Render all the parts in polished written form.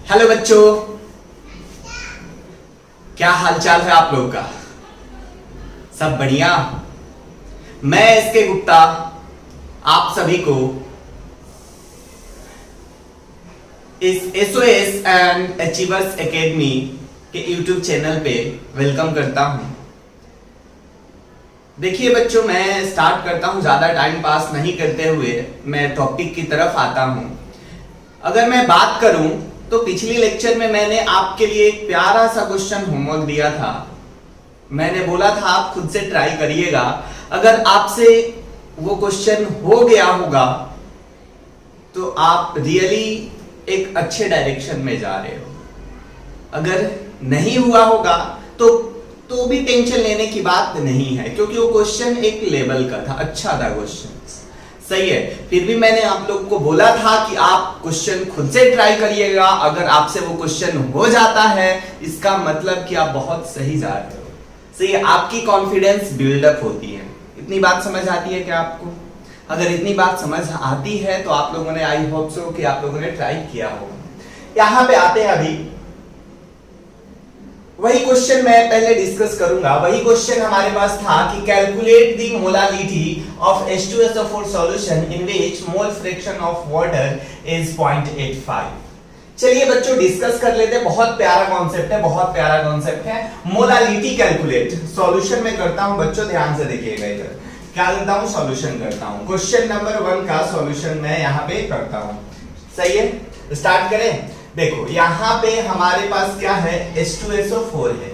Hello बच्चों, क्या हालचाल है आप लोगों का? सब बढ़िया। मैं एसके गुप्ता आप सभी को इस एसओएस एंड अचीवर्स एकेडमी के यूट्यूब चैनल पे वेलकम करता हूं। देखिए बच्चों, मैं स्टार्ट करता हूं ज्यादा टाइम पास नहीं करते हुए, मैं टॉपिक की तरफ आता हूं। अगर मैं बात करूं तो पिछली लेक्चर में मैंने आपके लिए एक प्यारा सा क्वेश्चन होमवर्क दिया था। मैंने बोला था आप खुद से ट्राई करिएगा। अगर आपसे वो क्वेश्चन हो गया होगा तो आप रियली एक अच्छे डायरेक्शन में जा रहे हो। अगर नहीं हुआ होगा तो भी टेंशन लेने की बात नहीं है, क्योंकि वो क्वेश्चन एक लेवल का था, अच्छा था क्वेश्चन, सही है। फिर भी मैंने आप लोग को बोला था कि आप क्वेश्चन खुद से ट्राई करिएगा। अगर आपसे वो क्वेश्चन हो जाता है इसका मतलब कि आप बहुत सही जा रहे हो, सही है। आपकी कॉन्फिडेंस बिल्डअप होती है। इतनी बात समझ आती है क्या आपको? अगर इतनी बात समझ आती है तो आप लोगों ने, आई होप सो कि आप लोगों ने ट्राई किया होगा। यहां पे आते हैं, अभी वही क्वेश्चन मैं पहले डिस्कस करूंगा। वही क्वेश्चन हमारे पास था कि calculate the molality of H2SO4 solution in which mole fraction of water is 0.85। चलिए बच्चों डिस्कस कर लेते हैं। बहुत प्यारा कॉन्सेप्ट है, बहुत प्यारा कॉन्सेप्ट है। मोलालिटी कैलकुलेट सॉल्यूशन में करता हूं बच्चों, ध्यान से देखिएगा। इधर क्या करता हूं? सॉल्यूशन करता हूं। क्वेश्चन नंबर 1 का सॉल्यूशन मैं यहां पे करता हूं, सही है। स्टार्ट करें। देखो यहां पे हमारे पास क्या है, H2SO4 है।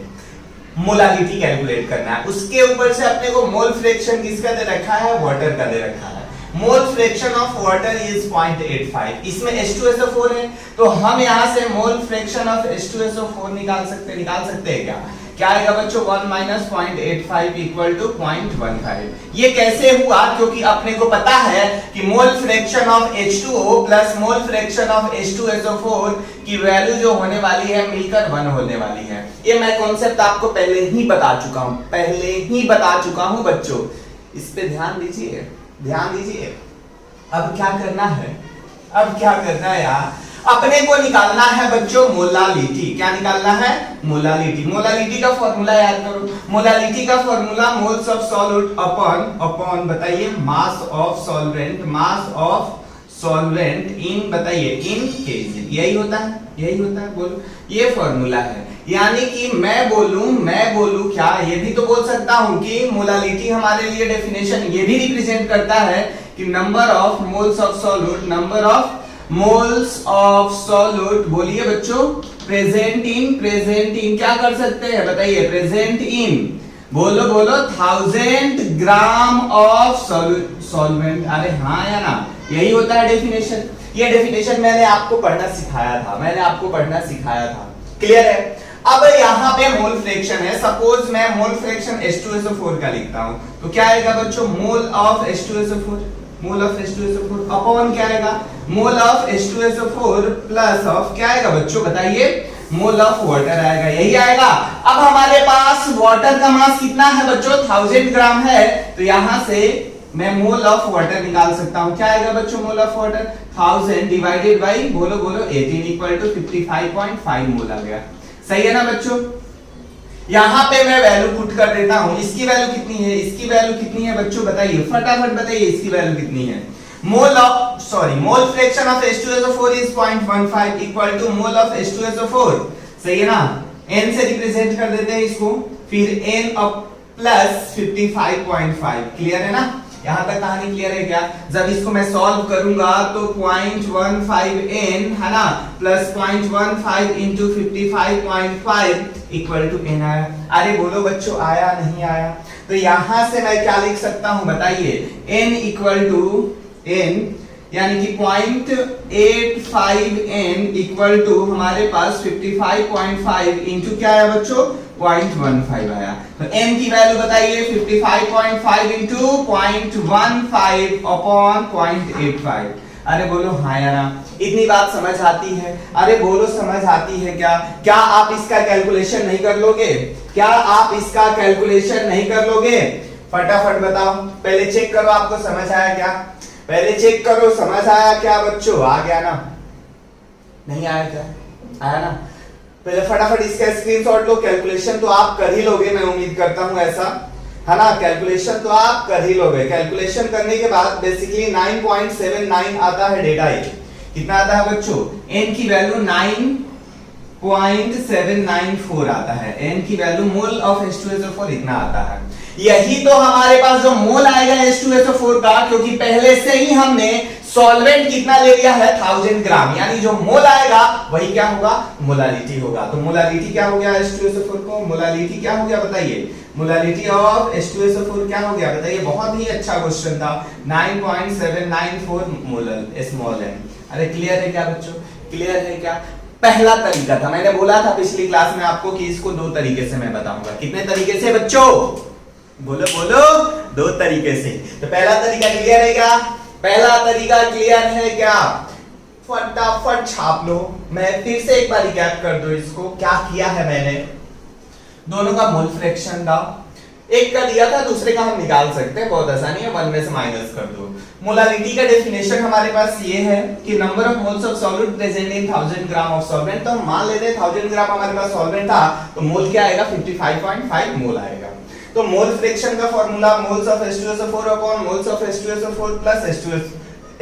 मोलालिटी कैलकुलेट करना है। उसके ऊपर से अपने को मोल फ्रैक्शन किसका दे रखा है? वाटर का दे रखा है। Mole fraction of water is 0.85। इसमें H2SO4 है तो हम यहां से मोल फ्रैक्शन ऑफ H2SO4 निकाल सकते हैं क्या आएगा बच्चों? 1 माइनस 0.85 इक्वल टू 0.15। ये कैसे हुआ? क्योंकि अपने को पता है कि मोल fraction of H2O plus mole fraction of H2SO4 की वैल्यू जो होने वाली है मिलकर 1 होने वाली है। ये मैं कॉन्सेप्ट आपको पहले ही बता चुका हूं बच्चों। इस पे ध्यान दीजिए। अब क्या करना है यार? अपने को निकालना है बच्चों मोलालिटी। क्या निकालना है? मोलालिटी का फॉर्मूला याद करो। मोलालिटी का formula moles of solute upon बताइए मास ऑफ सॉल्वेंट इन, बताइए, इन केजी। यही होता है बोलो। ये फॉर्मूला है। यानी कि मैं बोलूं क्या, ये भी तो बोल सकता हूं कि मोलालिटी हमारे लिए डेफिनेशन ये भी रिप्रेजेंट करता है कि number of moles of solute, बोलिए बच्चों, प्रेजेंट इन क्या कर सकते हैं बताइए? प्रेजेंट इन, बोलो 1000 ग्राम ऑफ सॉल्वेंट। अरे हाँ या ना, यही होता है डेफिनेशन। ये डेफिनेशन मैंने आपको पढ़ना सिखाया था। क्लियर है? अब यहाँ पे मोल फ्रैक्शन है। सपोज मैं मोल फ्रैक्शन H2SO4 का लिखता हूं तो क्या आएगा बच्चों? मोल ऑफ H2SO4 अपॉन क्या आएगा? मोल ऑफ H2SO4 प्लस ऑफ क्या आएगा बच्चों बताइए? मोल ऑफ वाटर आएगा। यही आएगा। अब हमारे पास वाटर का मास कितना है बच्चों? 1000 ग्राम है। तो यहां से मैं मोल ऑफ वाटर निकाल सकता हूं। क्या आएगा बच्चों? Mole of water 1000 divided by बोलो 18 इक्वल टू 55.5 मोल आ गया। सही है ना बच्चों? यहां पे मैं वैल्यू पुट कर देता हूं। इसकी वैल्यू कितनी है बच्चों बताइए? फटाफट बताइए इसकी वैल्यू कितनी है? Mole fraction of H2SO4 is 0.15 equal to mole of H2SO4, सही है ना। n से रिप्रेजेंट कर देते हैं इसको, फिर n प्लस 55.5। क्लियर है ना? यहां तक कहानी क्लियर है क्या? जब इसको मैं सॉल्व करूंगा तो 0.15n है ना, plus 0.15 into 55.5 equal to n आया। अरे बोलो बच्चों, आया नहीं आया? तो यहां से मैं क्या लिख सकता हूं बताइए? n इक्वल टू n यानी कि 0.85n इक्वल टू हमारे पास 55.5 इंटू क्या आया बच्चों? 0.15 आया। तो n की वैल्यू बताइए? 55.5 इंटू 0.15 अपॉन 0.85। अरे बोलो हाँ या ना? इतनी बात समझ आती है? अरे बोलो समझ आती है क्या आप इसका कैलकुलेशन नहीं कर लोगे? फटाफट बताओ। पहले चेक करो आपको समझ आया क्या? समझ आया क्या बच्चों? आ गया ना? नहीं आया क्या? आया ना? पहले फटाफट इसका स्क्रीनशॉट लो, कैलकुलेशन तो आप कर ही लोगे, मैं उम्मीद करता हूं ऐसा, है ना? कैलकुलेशन तो आप कर ही लोगे। कैलकुलेशन करने के बाद बेसिकली 9.79 आता है डेटा। ये कितना आता है बच्चों? n की वैल्यू 9.794 आता है। n की वैल्यू मोल ऑफ H2SO4 इतना आता है। यही तो हमारे पास जो मोल आएगा H2SO4 का, क्योंकि पहले से ही हमने सॉल्वेंट कितना ले लिया है 1000 ग्राम, यानी जो मोल आएगा वही क्या होगा? मोलालिटी होगा। तो मोलालिटी क्या हो गया H2SO4 को? मोलालिटी क्या हो गया बताइए? मोलालिटी ऑफ H2SO4 क्या हो गया बताइए? बहुत ही अच्छा क्वेश्चन था। 9.794 मोलल स्मॉल n। अरे क्लियर है क्या बच्चों? क्लियर है क्या? पहला तरीका था, मैंने बोला था पिछली क्लास में आपको कि इसको दो तरीके से मैं बताऊंगा। कितने तरीके से बच्चों? बोलो बोलो, दो तरीके से। तो पहला तरीका क्लियर है क्या? पहला तरीका क्लियर है क्या? फटाफट छाप लो। मैं फिर से एक बार रिकैप कर दो इसको। क्या किया है मैंने? दोनों का मोल फ्रैक्शन था, एक का दिया था, दूसरे का हम निकाल सकते हैं, बहुत आसानी है, 1 में से माइनस कर दो। मोलालिटी का डेफिनेशन हमारे पास ये है कि number of moles of solvent present in 1000 gram of solvent. तो हम मान लेते हैं 1000 ग्राम हमारे पास सॉल्वेंट था, तो मोल क्या आएगा? 55.5 मोल आएगा। तो मोल फ्रैक्शन का formula moles of H2SO4 upon moles of H2SO4 plus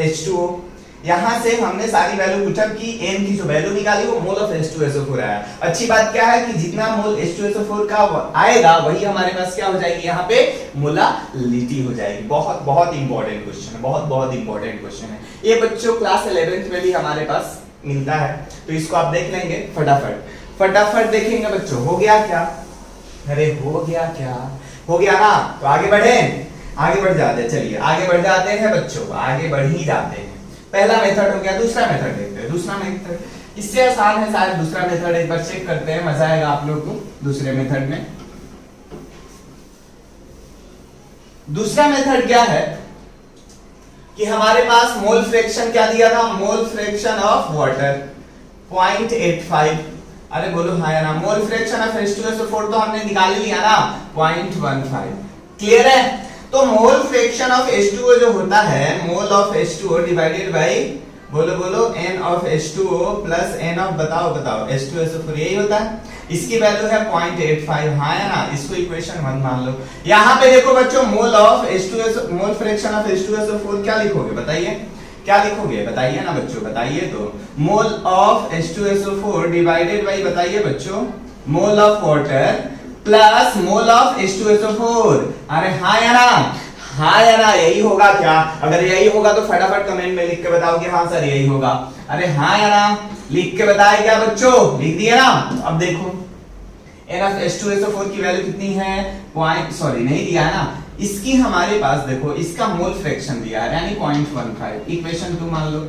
H2O। यहां से हमने सारी वैल्यू पुटअप की, n की जो वैल्यू निकाली वो मोल ऑफ H2SO4 आया। अच्छी बात क्या है कि जितना मोल H2SO4 का आएगा वही हमारे पास क्या हो जाएगी? यहाँ पे मोलालिटी हो जाएगी। बहुत बहुत इंपॉर्टेंट क्वेश्चन है, बहुत बहुत इंपॉर्टेंट क्वेश्चन है ये बच्चों। क्लास 11th में भी हमारे पास मिलता है, तो इसको आप देख लेंगे फटाफट। फटाफट देखेंगे बच्चों। हो गया क्या? अरे हो गया क्या? हो गया ना? तो आगे बढ़े, आगे बढ़ जाते हैं। चलिए आगे बढ़ जाते हैं बच्चों, आगे बढ़ ही जाते हैं। पहला मेथड हो गया, दूसरा मेथड देखते हैं। दूसरा मेथड इससे आसान है शायद। दूसरा मेथड एक बार चेक करते हैं, मजा आएगा आप लोग को दूसरे मेथड में। दूसरा मेथड क्या है कि हमारे पास मोल फ्रैक्शन क्या दिया था? मोल फ्रैक्शन ऑफ वाटर 0.85। अरे बोलो हाँ या ना? मोल फ्रैक्शन ऑफ H2SO4 तो हमने निकाल लिया ना, 0.15। क्लियर है? तो मोल फ्रैक्शन ऑफ H2O जो होता है, mole of H2O divided by, बोलो बोलो, n of H2O plus n of, बताओ बताओ, H2SO4, यही होता है। इसकी वैल्यू है 0.85, हाँ या ना? इसको इक्वेशन 1 मान लो। यहाँ पे देखो बच्चों, mole of H2SO, mole fraction of H2SO4 क्या लिखोगे बताइए? क्या लिखोगे बताइए ना बच्चों, बताइए तो। मोल ऑफ H2SO4 डिवाइडेड बाय, बताइए बच्चों, mole of water plus mole of H2SO4। अरे हाँ या ना? हाँ या ना? यही होगा क्या? अगर यही होगा तो फटाफट कमेंट में लिख के बताओ कि हाँ सर यही होगा। अरे हाँ या ना? लिख के बताए क्या बच्चों? लिख दिए ना? अब देखो n ऑफ H2SO4 की वैल्यू कितनी है? नहीं दिया है ना? इसकी हमारे पास देखो, इसका मोल फ्रैक्शन दिया है यानी 0.15। इक्वेशन 2 मान लो।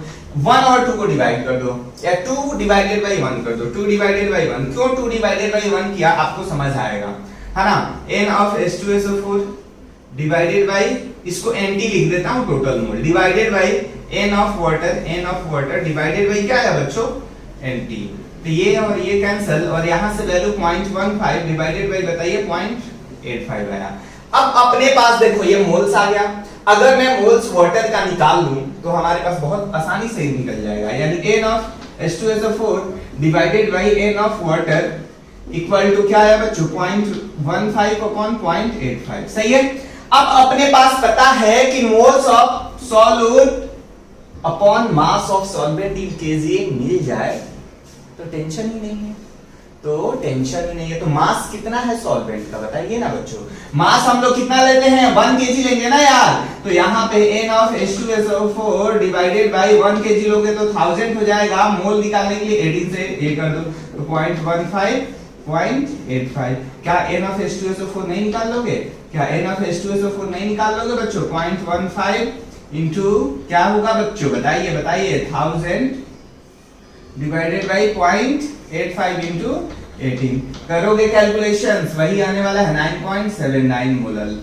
1 और 2 को डिवाइड कर दो, या 2 डिवाइडेड बाय 1 कर दो। 2 डिवाइडेड बाय 1, क्यों 2 डिवाइडेड बाय 1 किया आपको समझ आएगा, है ना? n of H2SO4 divided bye, इसको nt लिख देता हूं, total mole, divided by n of water divided by क्या है बच्चों? nt। तो ये और ये कैंसिल, और यहां से वैल्यू 0.15 डिवाइडेड बाय, बताइए, 0.85 आया। अब अपने पास देखो ये मोल्स आ गया। अगर मैं मोल्स वाटर का निकाल लूं तो हमारे पास बहुत आसानी से निकल जाएगा, यानी n of H2SO4 divided by n of water equal to क्या है बच्चों? 0.15 अपॉन 0.85। सही है? अब अपने पास पता है कि moles of solute upon mass of solvent in KG मिल जाए तो टेंशन ही नहीं है। तो टेंशन ही नहीं है। तो मास कितना है सॉल्वेंट का बताइए ना बच्चों? मास हम लोग कितना लेते हैं? 1 kg लेंगे ना यार। तो यहाँ पे n of H2SO4 divided bye 1 kg लोगे तो 1000 हो जाएगा। मोल निकालने के लिए 18 से ये कर दो, तो 0.15 0.85। क्या n ऑफ H2SO4 नहीं निकाल लोगे? क्या n ऑफ H2SO4 नहीं निकाल लोगे बच्चों? 0.15 इनटू क्या होगा बच्चों? बताइए बताइए, 1000 डिवाइडेड बाय 0.85 इनटू 18। करोगे कैलकुलेशंस, वही आने वाला है 9.79 मोलल।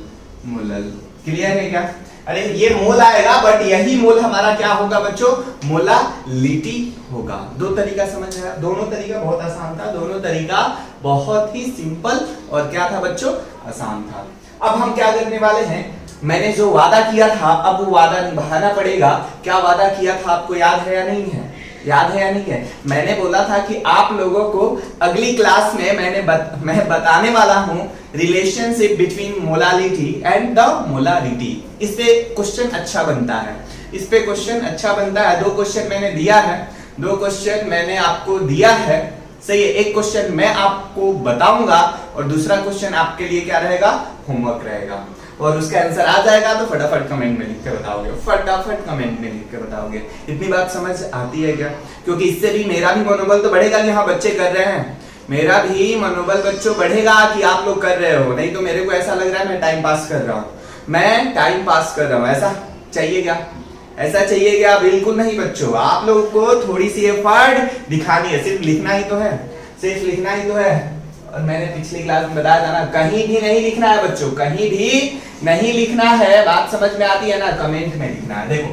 क्लियर है क्या? अरे ये मोल आएगा, बट यही मोल हमारा क्या होगा बच्चों? मोलालिटी होगा। दो तरीका समझ आया? दोनों तरीका बहुत आसान था, दोनों तरीका बहुत ही सिंपल और क्या था बच्चों? आसान था। अब हम क्या करने वाले हैं? मैंने जो वादा किया था अब वो वादा निभाना पड़ेगा। क्या वादा किया था आपको याद है या नहीं है? याद है या नहीं है? मैंने बोला था कि आप लोगों को अगली क्लास में मैं बताने वाला हूं relationship between molality and the molarity. इस पे क्वेश्चन अच्छा बनता है, इस पे क्वेश्चन अच्छा बनता है। 2 क्वेश्चन मैंने दिया है, 2 क्वेश्चन मैंने आपको दिया है, सही है। एक क्वेश्चन मैं आपको बताऊंगा और दूसरा क्वेश्चन आपके लिए क्या रहेगा, होमवर्क रहेगा, और उसका आंसर आ जाएगा तो फटाफट कमेंट में लिख के बताओगे, फटाफट कमेंट में लिख के बताओगे। इतनी बात समझ आती है क्या? क्योंकि इससे भी मेरा भी मनोबल तो बढ़ेगा कि हाँ बच्चे कर रहे हैं, मेरा भी मनोबल बच्चों बढ़ेगा कि आप लोग कर रहे हो। नहीं तो मेरे को ऐसा लग रहा है मैं टाइम पास कर रहा हूँ, मैं टाइम पास कर रहा हूँ। ऐसा चाहिए क्या? ऐसा चाहिए क्या? बिल्कुल नहीं बच्चों, आप लोगों को थोड़ी सी एफर्ट दिखानी है। सिर्फ लिखना ही तो है, सिर्फ लिखना ही तो है। और मैंने पिछली क्लास में बताया था ना, कहीं भी नहीं लिखना है बच्चों, कहीं भी नहीं लिखना है। बात समझ में आती है ना? कमेंट में लिखना है। देखो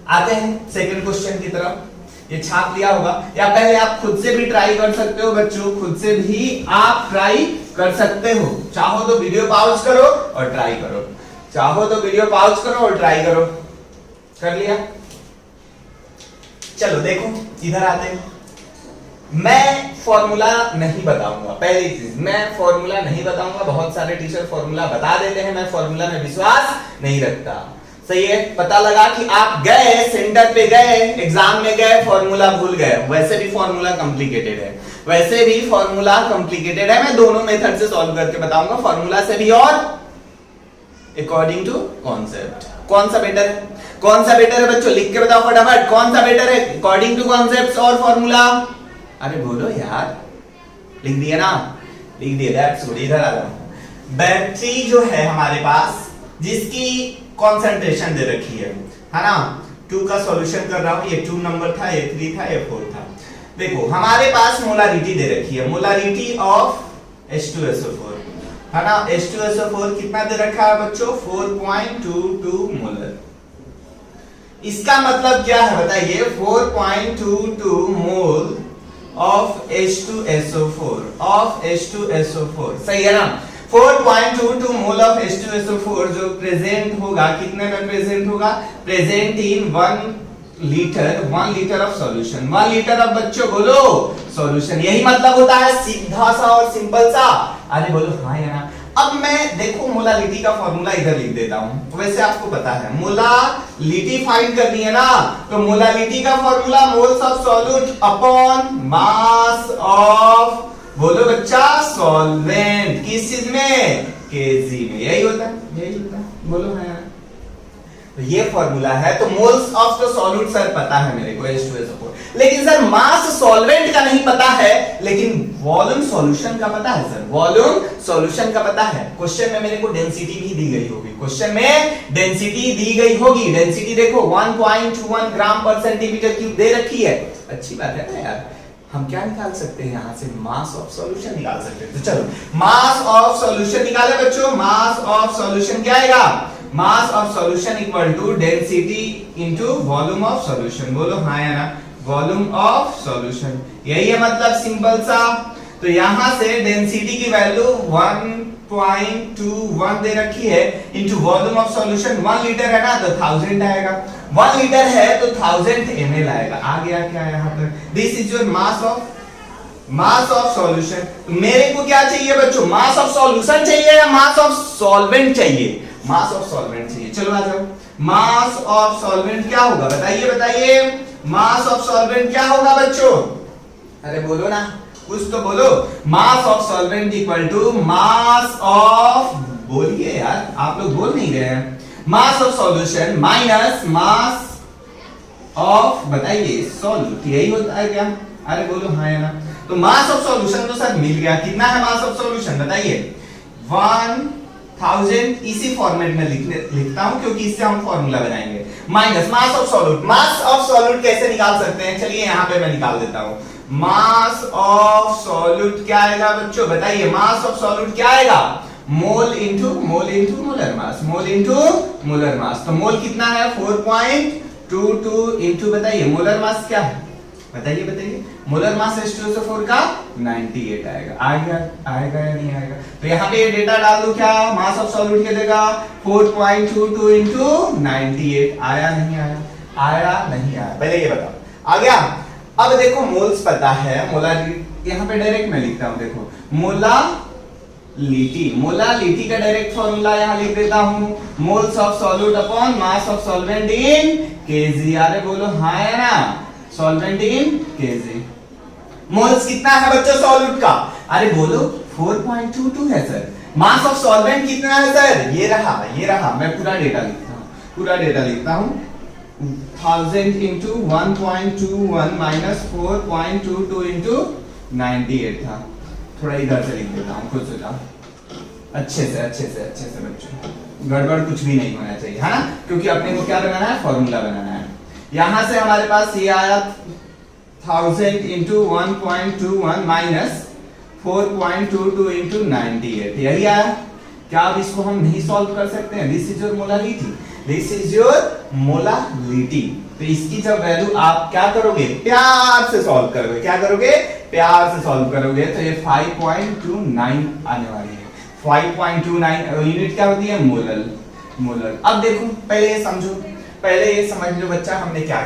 आते हैं सेकंड क्वेश्चन की तरफ। ये छाप लिया होगा, या पहले आप खुद से भी ट्राई कर सकते हो बच्चों, खुद से भी आप ट्राई कर सकते हो। चाहो तो वीडियो पॉज करो और ट्राई करो, चाहो तो वीडियो पॉज करो और ट्राई करो। कर लिया? चलो देखो इधर आते हैं। मैं फॉर्मूला नहीं बताऊंगा, पहली चीज मैं फॉर्मूला नहीं बताऊंगा। बहुत सारे टीचर फॉर्मूला बता देते हैं, मैं फॉर्मूला में विश्वास नहीं रखता। सही है, पता लगा कि आप गए सेंटर पे गए, एग्जाम में गए, फॉर्मूला भूल गए। वैसे भी फॉर्मूला कॉम्प्लिकेटेड है, वैसे भी फॉर्मूला कॉम्प्लिकेटेड है। मैं दोनों मेथड से सॉल्व करके बताऊंगा, फॉर्मूला से भी और अकॉर्डिंग टू कॉन्सेप्ट। कौन सा बेटर है, कौन सा बेटर है बच्चों? लिख के बताओ फटाफट, कौन सा बेटर है, अकॉर्डिंग टू कॉन्सेप्ट और फॉर्मूला? अरे बोलो यार, लिख दिया ना? लिख दिया, दैट्स गुड। इधर आ जाओ। बैटरी जो है हमारे पास, जिसकी कंसंट्रेशन दे रखी है ना? 2 का सॉल्यूशन कर रहा हूं। ये 2 नंबर था, ये 3 था, ये 4 था। देखो हमारे पास मोलारिटी दे रखी है, मोलारिटी ऑफ H2SO4 है ना? H2SO4 कितना दे रखा है बच्चों? 4.22 मोलर। इसका मतलब क्या है बताइए? 4.22 मोल of H2SO4 of H2SO4, सही है ना? 4.22 मोल ऑफ H2SO4 जो प्रेजेंट होगा, कितने में प्रेजेंट होगा? Present in 1 litre of solution. 1 litre of बच्चों बोलो सॉल्यूशन। यही मतलब होता है, सीधा सा और सिंपल सा। अरे बोलो हाँ या ना? अब मैं देखो मोलालिटी का फॉर्मूला इधर लिख देता हूं। वैसे आपको पता है मोलालिटी फाइंड करनी है ना, तो मोलालिटी का formula moles of solute upon mass of, बोलो बच्चा, सॉल्वेंट। किस चीज में? केजी में। यही होता है, यही होता है, बोलो है। तो ये फॉर्मूला है। तो moles of the solute sir पता है मेरे को H2SO4, लेकिन सर मास सॉल्वेंट का नहीं पता है, लेकिन वॉल्यूम सॉल्यूशन का पता है सर, वॉल्यूम सॉल्यूशन का पता है। क्वेश्चन में मेरे को डेंसिटी भी दी गई होगी, क्वेश्चन में डेंसिटी दी गई होगी। डेंसिटी देखो 1.21 ग्राम पर सेंटीमीटर क्यूब दे रखी है। अच्छी बात है ना यार। हम क्या निकाल सकते हैं यहाँ से? मास ऑफ सॉल्यूशन निकाल सकते हैं। तो चलो मास ऑफ सॉल्यूशन निकाले बच्चों। मास ऑफ सॉल्यूशन क्या आएगा? Mass of solution equal to density into volume of solution. बोलो हाँ या ना? Volume of solution. यही है मतलब, सिंपल सा। तो यहां से डेंसिटी की वैल्यू 1.21 दे रखी है, into volume of solution 1 litre है ना, तो 1000 आएगा। 1 लीटर है तो 1000 ml आएगा। आ गया क्या यहां पर? This is your mass of solution. मेरे को क्या चाहिए बच्चों? मास ऑफ सॉल्यूशन चाहिए या मास ऑफ सॉल्वेंट चाहिए? मास ऑफ सॉल्वेंट चाहिए। चलो आ जाओ। मास ऑफ सॉल्वेंट क्या होगा बताइए, बताइए। मास ऑफ सॉल्वेंट क्या होगा बच्चों? अरे बोलो ना, कुछ तो बोलो। Mass of solvent equal to mass of, बोलिए यार, आप लोग बोल नहीं रहे हैं। Mass of solution minus mass of, बताइए, सॉल्यूट। यही होता है क्या? अरे बोलो हाँ या ना? तो मास ऑफ सॉल्यूशन तो सर मिल गया। कितना है मास ऑफ सॉल्यूशन बताइए? 1000। इसी फॉर्मेट में लिखता हूं क्योंकि इससे हम फॉर्मूला बनाएंगे। Minus mass of solute. Mass of solute कैसे निकाल सकते हैं? चलिए यहां पे मैं निकाल देता हूं। मास ऑफ सॉल्यूट क्या आएगा बच्चों बताइए? मास ऑफ सॉल्यूट क्या आएगा? Mole into molar mass, mole into molar mass. तो मोल कितना है? 4.22 इंटू, बताइए मोलर मास क्या है? बताइए बताइए। मोलर मास H2SO4 का 98 आएगा। आएगा या नहीं आएगा? तो यहाँ पे ये डेटा डाल दो क्या? मास ऑफ सॉल्यूट क्या देगा? 4.22 इंटू 98। आया नहीं आया? आया नहीं आया? पहले ये बताओ, आ गया। अब देखो मोल्स पता है, मोलारिटी यहाँ पे डायरेक्ट मैं लिखता हूं, देखो मोलालिटी का डायरेक्ट फॉर्मूला यहाँ लिख देता हूं, moles of solute upon mass of solvent in KG. अरे बोलो हाँ है ना, सॉल्वेंट इन केजी। मोल्स कितना है बच्चों सॉल्यूट का? अरे बोलो 4.22 है सर। मास ऑफ सॉल्वेंट कितना है सर? ये रहा, मैं पूरा डेटा लिखता हूं 1000 into 1.21 minus 4.22 into 98 था। थोड़ा इधर से लिख देता हूँ, खुद से जाओ अच्छे से बच्चों, गड़बड़ कुछ भी नहीं होना चाहिए है ना, क्योंकि अपने को क्या बनाना है, फॉर्मूला बनाना है। यहां से हमारे पास ये आया 1000 into 1.21 minus 4.22 into 98, यही आया। क्या अब इसको हम नहीं सॉल्व कर सकते हैं? This is your molality. तो इसकी जब वैल्यू आप क्या करोगे, प्यार से सॉल्व करोगे, क्या करोगे, प्यार से सॉल्व करोगे, तो ये 5.29 आने वाली है। 5.29 यूनिट क्या होती है, मोलर। अब देखो पहले ये समझ लो बच्चा, हमने क्या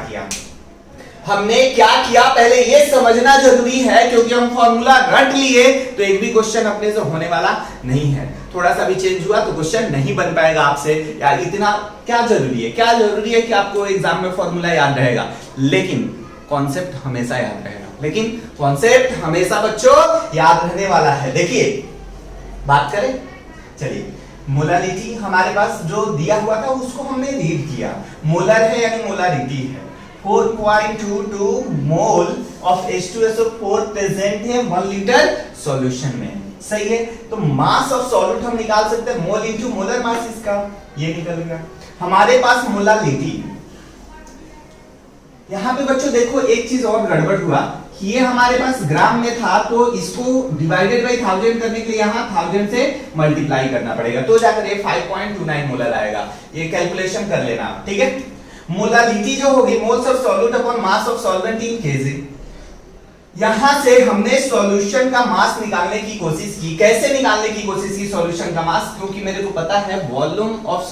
किया, पहले ये समझना जरूरी है, क्योंकि हम फॉर्मूला रट लिए तो एक भी क्वेश्चन अपने से होने वाला नहीं है। थोड़ा सा भी चेंज हुआ तो क्वेश्चन नहीं बन पाएगा आपसे। यार इतना क्या जरूरी है कि आपको एग्जाम में फॉर्मूला याद रहेगा, लेकिन कॉन्सेप्ट हमेशा याद रहेगा, बच्चों याद रहने वाला है। देखिए बात करें, चलिए मोलालिटी हमारे पास जो दिया हुआ था उसको हमने रीड किया। मोलर है यानी मोलारिटी है, 4.22 मोल ऑफ H2SO4 प्रेजेंट है 1 लीटर सॉल्यूशन में, सही है। तो मास ऑफ सॉल्यूट हम निकाल सकते हैं, मोल इनटू मोलर मास, इसका ये निकलेगा। हमारे पास मोलालिटी, यहां पे बच्चों देखो एक चीज और गड़बड़ हुआ, ये हमारे पास ग्राम में था, तो इसको डिवाइडेड बाय 1000 करने के लिए यहां 1000 से मल्टीप्लाई करना पड़ेगा, तो जाकर ये 5.29 मोलर आएगा। ये कैलकुलेशन कर लेना, ठीक है। मोलालिटी जो होगी, moles of solute upon mass of solvent in KG. यहां से हमने सॉल्यूशन का मास निकालने की कोशिश की। कैसे निकालने की कोशिश की सॉल्यूशन का मास? क्योंकि मेरे को पता है वॉल्यूम ऑफ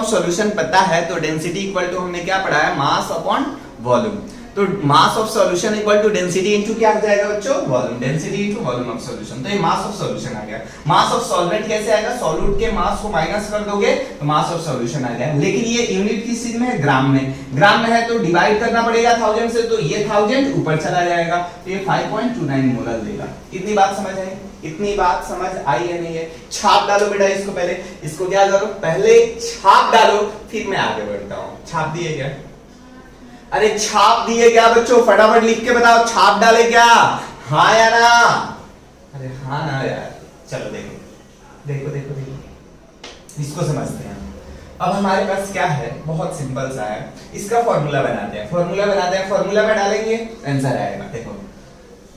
सॉल्यूशन पता है, तो डेंसिटी इक्वल टू हमने क्या पढ़ा है, मास अपॉन वॉल्यूम। तो mass of solution equal to density into क्या हो जाएगा बच्चों, volume. Density into volume of solution, तो ये मास ऑफ सॉल्यूशन आ गया। मास ऑफ सॉल्वेंट कैसे आएगा, सॉल्यूट के मास को माइनस कर दोगे तो मास ऑफ सॉल्यूशन आ गया। लेकिन ये यूनिट किस चीज में है, ग्राम में है, तो डिवाइड करना पड़ेगा 1000 से, तो ये 1000 ऊपर चला जाएगा, तो ये 5.29 मोलर देगा। इतनी बात समझ आई है नहीं है? छाप डालो बेटा इसको, पहले इसको क्या करो, पहले छाप डालो, फिर मैं आगे बढ़ता हूं। छाप दिए क्या? अरे छाप दिए क्या बच्चों, फटाफट लिख के बताओ, छाप डाले क्या? हाँ या ना? अरे हाँ ना यार, चलो देखो इसको समझते हैं। अब हमारे पास क्या है, बहुत सिंपल सा है, इसका फॉर्मूला बनाते हैं। फॉर्मूला में डालेंगे आंसर आएगा। देखो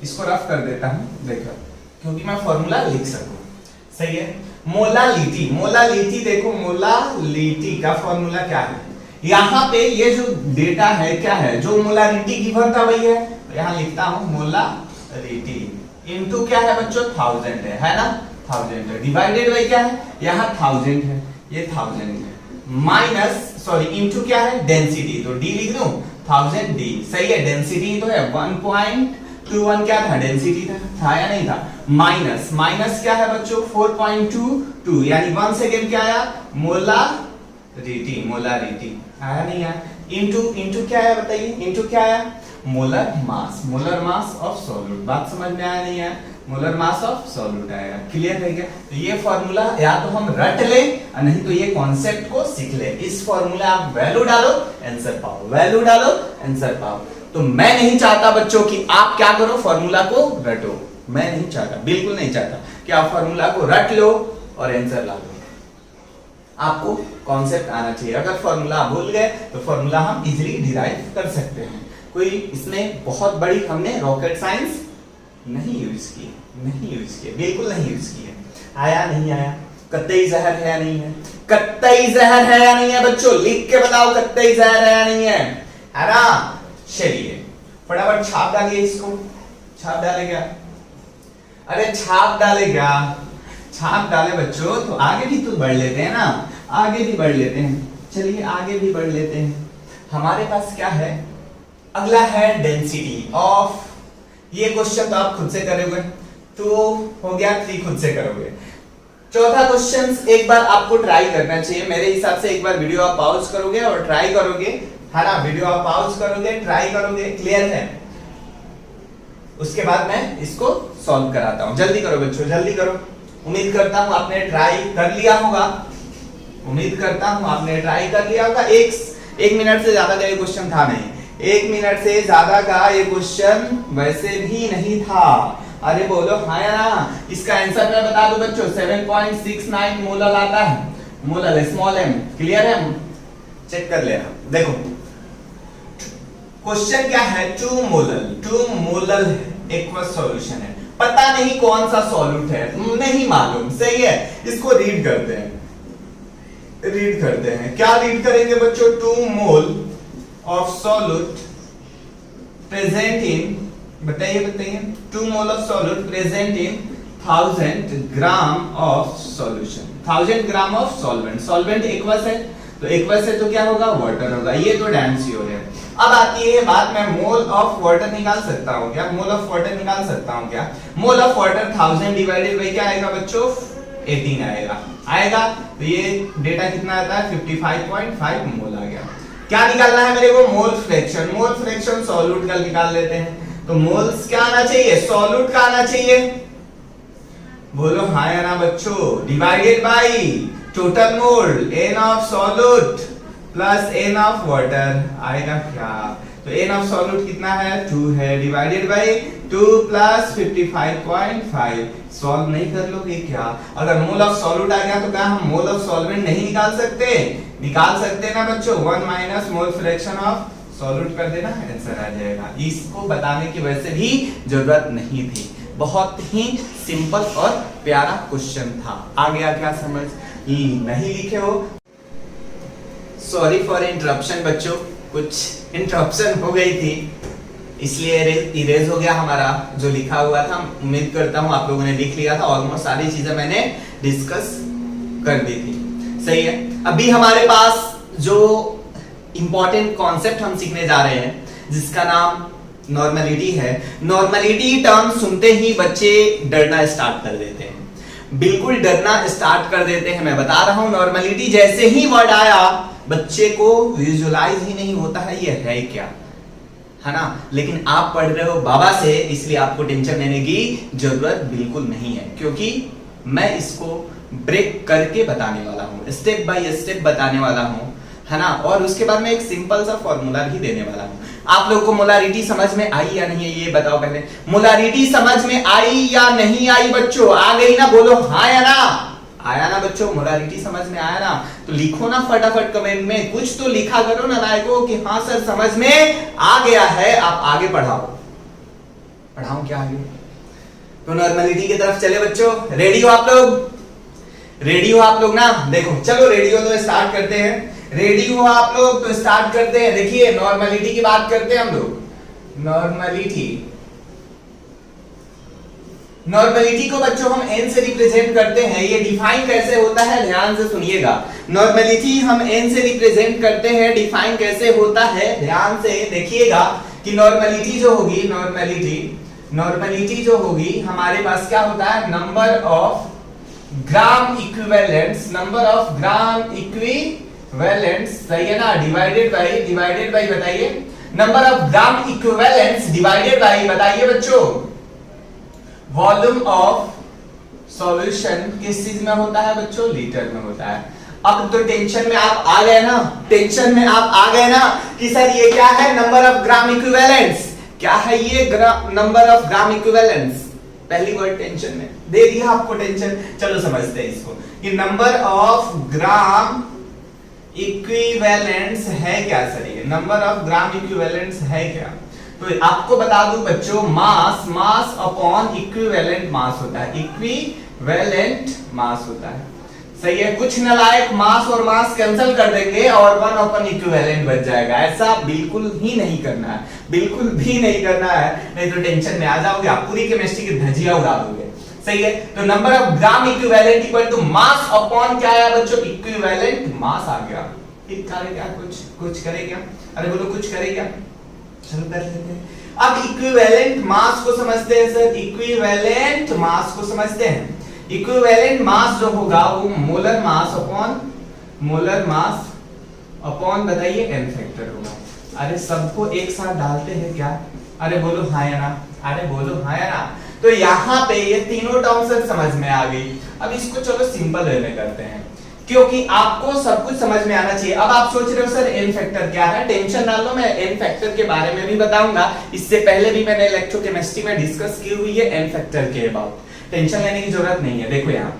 इसको रफ कर देता हूं, देखो, क्योंकि मैं फॉर्मूला लिख सकूं, सही है। मोलालिटी देखो, मोलालिटी का फॉर्मूला क्या है, यहां पे ये जो डेटा है क्या है, जो मोलारिटी गिवन था वही है, तो यहां लिखता हूं मोलारिटी इनटू क्या है बच्चों, 1000 है ना, 1000 है, डिवाइडेड बाय क्या है, यहां 1000 है, ये 1000 है, माइनस इनटू क्या है, डेंसिटी, तो डी लिख दूं, 1000 डी, सही है। डेंसिटी तो है 1.21 क्या था, डेंसिटी था या नहीं था, माइनस क्या है बच्चों, 4.22 यानी 1 सेकंड क्या आया, मोलारिटी आया नहीं आया, इनटू क्या है बताइए, इनटू क्या आया, मोलर मास ऑफ सॉल्यूट। बात समझ में आया नहीं है, मोलर मास ऑफ सॉल्यूट आएगा। क्लियर है क्या? तो ये फॉर्मूला या तो हम रट ले, नहीं तो ये कॉन्सेप्ट को सीख ले। इस फॉर्मूला आप वैल्यू डालो आंसर पाओ। तो मैं नहीं चाहता बच्चों कि आप क्या करो, फॉर्मूला को रटो। मैं नहीं चाहता, बिल्कुल नहीं चाहता कि आप फॉर्मूला को रट लो और आंसर ला लो। आपको कॉन्सेप्ट आना चाहिए। अगर फॉर्मूला भूल गए तो फॉर्मूला हम इजीली डिराइव कर सकते हैं। कोई इसमें बहुत बड़ी हमने रॉकेट साइंस नहीं यूज की, बिल्कुल नहीं यूज की है। आया नहीं आया, कतई जहर है या नहीं है, कतई जहर है या नहीं है बच्चों, लिख के बताओ कतई जहर है या नहीं है ना। चलिए फटाफट छाप डालिए इसको, छाप डालेगा, अरे छाप डालेगा, छाप डाले बच्चों तो आगे भी तो बढ़ लेते हैं ना, आगे भी बढ़ लेते हैं। चलिए आगे भी बढ़ लेते हैं। हमारे पास क्या है, अगला है डेंसिटी ऑफ, ये क्वेश्चन तो आप खुद से करोगे, तो हो गया 3 खुद से करोगे। चौथा क्वेश्चन एक बार आपको ट्राई करना चाहिए, मेरे हिसाब से एक बार वीडियो आप पॉज करोगे और ट्राई करोगे, है ना, वीडियो आप पॉज करोगे, ट्राई करोगे, क्लियर है, उसके बाद मैं इसको सॉल्व कराता हूं। जल्दी करो बच्चों, जल्दी करो। उम्मीद करता हूं आपने ट्राई कर लिया होगा, उम्मीद करता हूं आपने ट्राई कर लिया होगा। एक मिनट से ज्यादा का ये क्वेश्चन था नहीं, 1 मिनट से ज्यादा का ये क्वेश्चन वैसे भी नहीं था। अरे बोलो हाँ या ना। इसका आंसर मैं बता दूं बच्चों, 7.69 मोलल आता है, मोलल स्मॉल m, क्लियर है, चेक कर लेना। देखो क्वेश्चन क्या है, 2 मोलल एक्वस सॉल्यूशन है, पता नहीं कौन सा सॉल्यूट है, नहीं मालूम, सही है। इसको रीड करते हैं, क्या रीड करेंगे बच्चों, 2 mole of solute present in, बताइए 2 mole of solute present in 1000 gram of solution, 1000 gram of solvent. Solvent aqueous है, तो एक्वस है तो क्या होगा, वाटर होगा, ये तो डैम श्योर है। अब आती है बात, मैं मोल ऑफ वाटर निकाल सकता हूं क्या, मोल ऑफ वाटर निकाल सकता हूं क्या। Mole of water 1000 divided by क्या आएगा बच्चों, 18 आएगा, तो ये डेटा कितना आता है, 55.5 मोल आ गया। क्या निकालना है मेरे को, मोल फ्रैक्शन सॉल्यूट का निकाल लेते हैं। तो मोल्स क्या आना चाहिए, सॉल्यूट का आना चाहिए, बोलो हाँ या ना बच्चों, divided by total mole, n of solute plus n of water आएगा क्या, तो n ऑफ सॉल्यूट कितना है, 2 है, डिवाइडेड बाय 2 प्लस 55.5। सॉल्व नहीं कर लोगे क्या, अगर मोल ऑफ सॉल्यूट आ गया तो क्या हम मोल ऑफ सॉल्वेंट नहीं निकाल सकते, निकाल सकते ना बच्चों, 1 minus mole fraction of solute कर देना, आंसर आ जाएगा। इसको बताने की वैसे भी जरूरत नहीं थी, बहुत ही सिंपल और प्यारा क्वेश्चन था। आ गया क्या समझ, नहीं लिखे हो, सॉरी फॉर इंटरप्शन बच्चों, कुछ इंटरप्शन हो गई थी इसलिए इरेज हो गया हमारा जो लिखा हुआ था। उम्मीद करता हूं आप लोगों ने लिख लिया था, ऑलमोस्ट सारी चीजें मैंने डिस्कस कर दी थी, सही है। अभी हमारे पास जो इंपॉर्टेंट कॉन्सेप्ट हम सीखने जा रहे हैं जिसका नाम नॉर्मलिटी है। नॉर्मलिटी टर्म सुनते ही बच्चे डरना स्टार्ट कर देते हैं, बिल्कुल डरना स्टार्ट कर देते हैं। मैं बता रहा हूं नॉर्मलिटी जैसे ही वर्ड आया बच्चे को विजुअलाइज ही नहीं होता है ये है क्या, है ना। लेकिन आप पढ़ रहे हो बाबा से, इसलिए आपको टेंशन लेने की जरूरत बिल्कुल नहीं है, क्योंकि मैं इसको ब्रेक करके बताने वाला हूं, स्टेप बाय स्टेप बताने वाला हूं, है ना। और उसके बाद मैं एक सिंपल सा फॉर्मूला भी देने वाला हूं। आप लोगों को मोलारिटी समझ में आई या नहीं है ये बताओ पहले, मोलारिटी समझ में आई या नहीं आई बच्चों, आ गई ना, बोलो हाँ या ना, आया ना बच्चों, मोलारिटी समझ में आया ना, तो लिखो ना फटाफट कमेंट में, कुछ तो लिखा करो ना लाइको कि हाँ सर समझ में आ गया है। आप आगे पढ़ाऊं क्या आगे, तो नॉर्मलिटी की तरफ चले बच्चों। रेडी हो आप लोग, रेडी हो आप लोग ना, देखो चलो रेडी हो तो स्टार्ट करते हैं, रेडी हो आप लोग तो स्टार्ट करते हैं। देखिए नॉर्मलिटी की बात करते हैं हम लोग, नॉर्मलिटी को बच्चों हम n से रिप्रेजेंट करते हैं। ये डिफाइन कैसे होता है ध्यान से सुनिएगा, नॉर्मलिटी हम n से रिप्रेजेंट करते हैं, डिफाइन कैसे होता है ध्यान से देखिएगा कि नॉर्मलिटी जो होगी, नॉर्मलिटी जो होगी हमारे पास क्या होता है, नंबर ऑफ ग्राम इक्विवेलेंट्स, सही है ना, डिवाइडेड बाय बताइए, number of gram equivalents divided by बताइए बच्चों वॉल्यूम ऑफ सॉल्यूशन। किस चीज में होता है बच्चों, लीटर में होता है। अब तो टेंशन में आप आ गए ना, कि सर ये क्या है, नंबर ऑफ ग्राम इक्विवेलेंट्स, क्या है ये नंबर ऑफ ग्राम इक्विवेलेंट्स, पहली वर्ड टेंशन में दे दिया आपको टेंशन। चलो समझते हैं इसको कि नंबर ऑफ ग्राम इक्विवेलेंट्स है क्या सर, ये नंबर ऑफ ग्राम इक्विवेलेंट्स है क्या। तो आपको बता दूं बच्चों, मास अपॉन इक्विवेलेंट मास होता है, इक्विवेलेंट मास होता है, सही है। कुछ नालायक मास और मास कैंसिल कर देंगे और 1 अपॉन इक्विवेलेंट बच जाएगा। ऐसा बिल्कुल ही नहीं करना है, बिल्कुल भी नहीं करना है, नहीं तो टेंशन में आ जाओगे, आप पूरी केमिस्ट्री की धजिया उड़ा दोगे, सही है। तो number of gram equivalent equal to mass upon क्या आया बच्चों, इक्विवेलेंट मास आ गया। कुछ करे क्या, अरे बोलो कुछ करे क्या, चलो कर लेते हैं। अब इक्विवेलेंट मास को समझते हैं सर, इक्विवेलेंट मास को समझते हैं। इक्विवेलेंट मास जो होगा वो मोलर मास अपॉन बताइए n फैक्टर होगा। अरे सबको एक साथ डालते हैं क्या? अरे बोलो हाँ या ना, अरे बोलो हाँ या ना। तो यहाँ पे ये तीनों टर्म सर समझ में आ गई। अब इसको चलो सिंपल वे में करते हैं, क्योंकि आपको सब कुछ समझ में आना चाहिए। अब आप सोच रहे हो सर n फैक्टर क्या है, टेंशन ना लो, मैं n फैक्टर के बारे में भी बताऊंगा। इससे पहले भी मैंने इलेक्ट्रोकेमिस्ट्री में डिस्कस की हुई है n फैक्टर के अबाउट, टेंशन लेने की जरूरत नहीं है। देखो यहाँ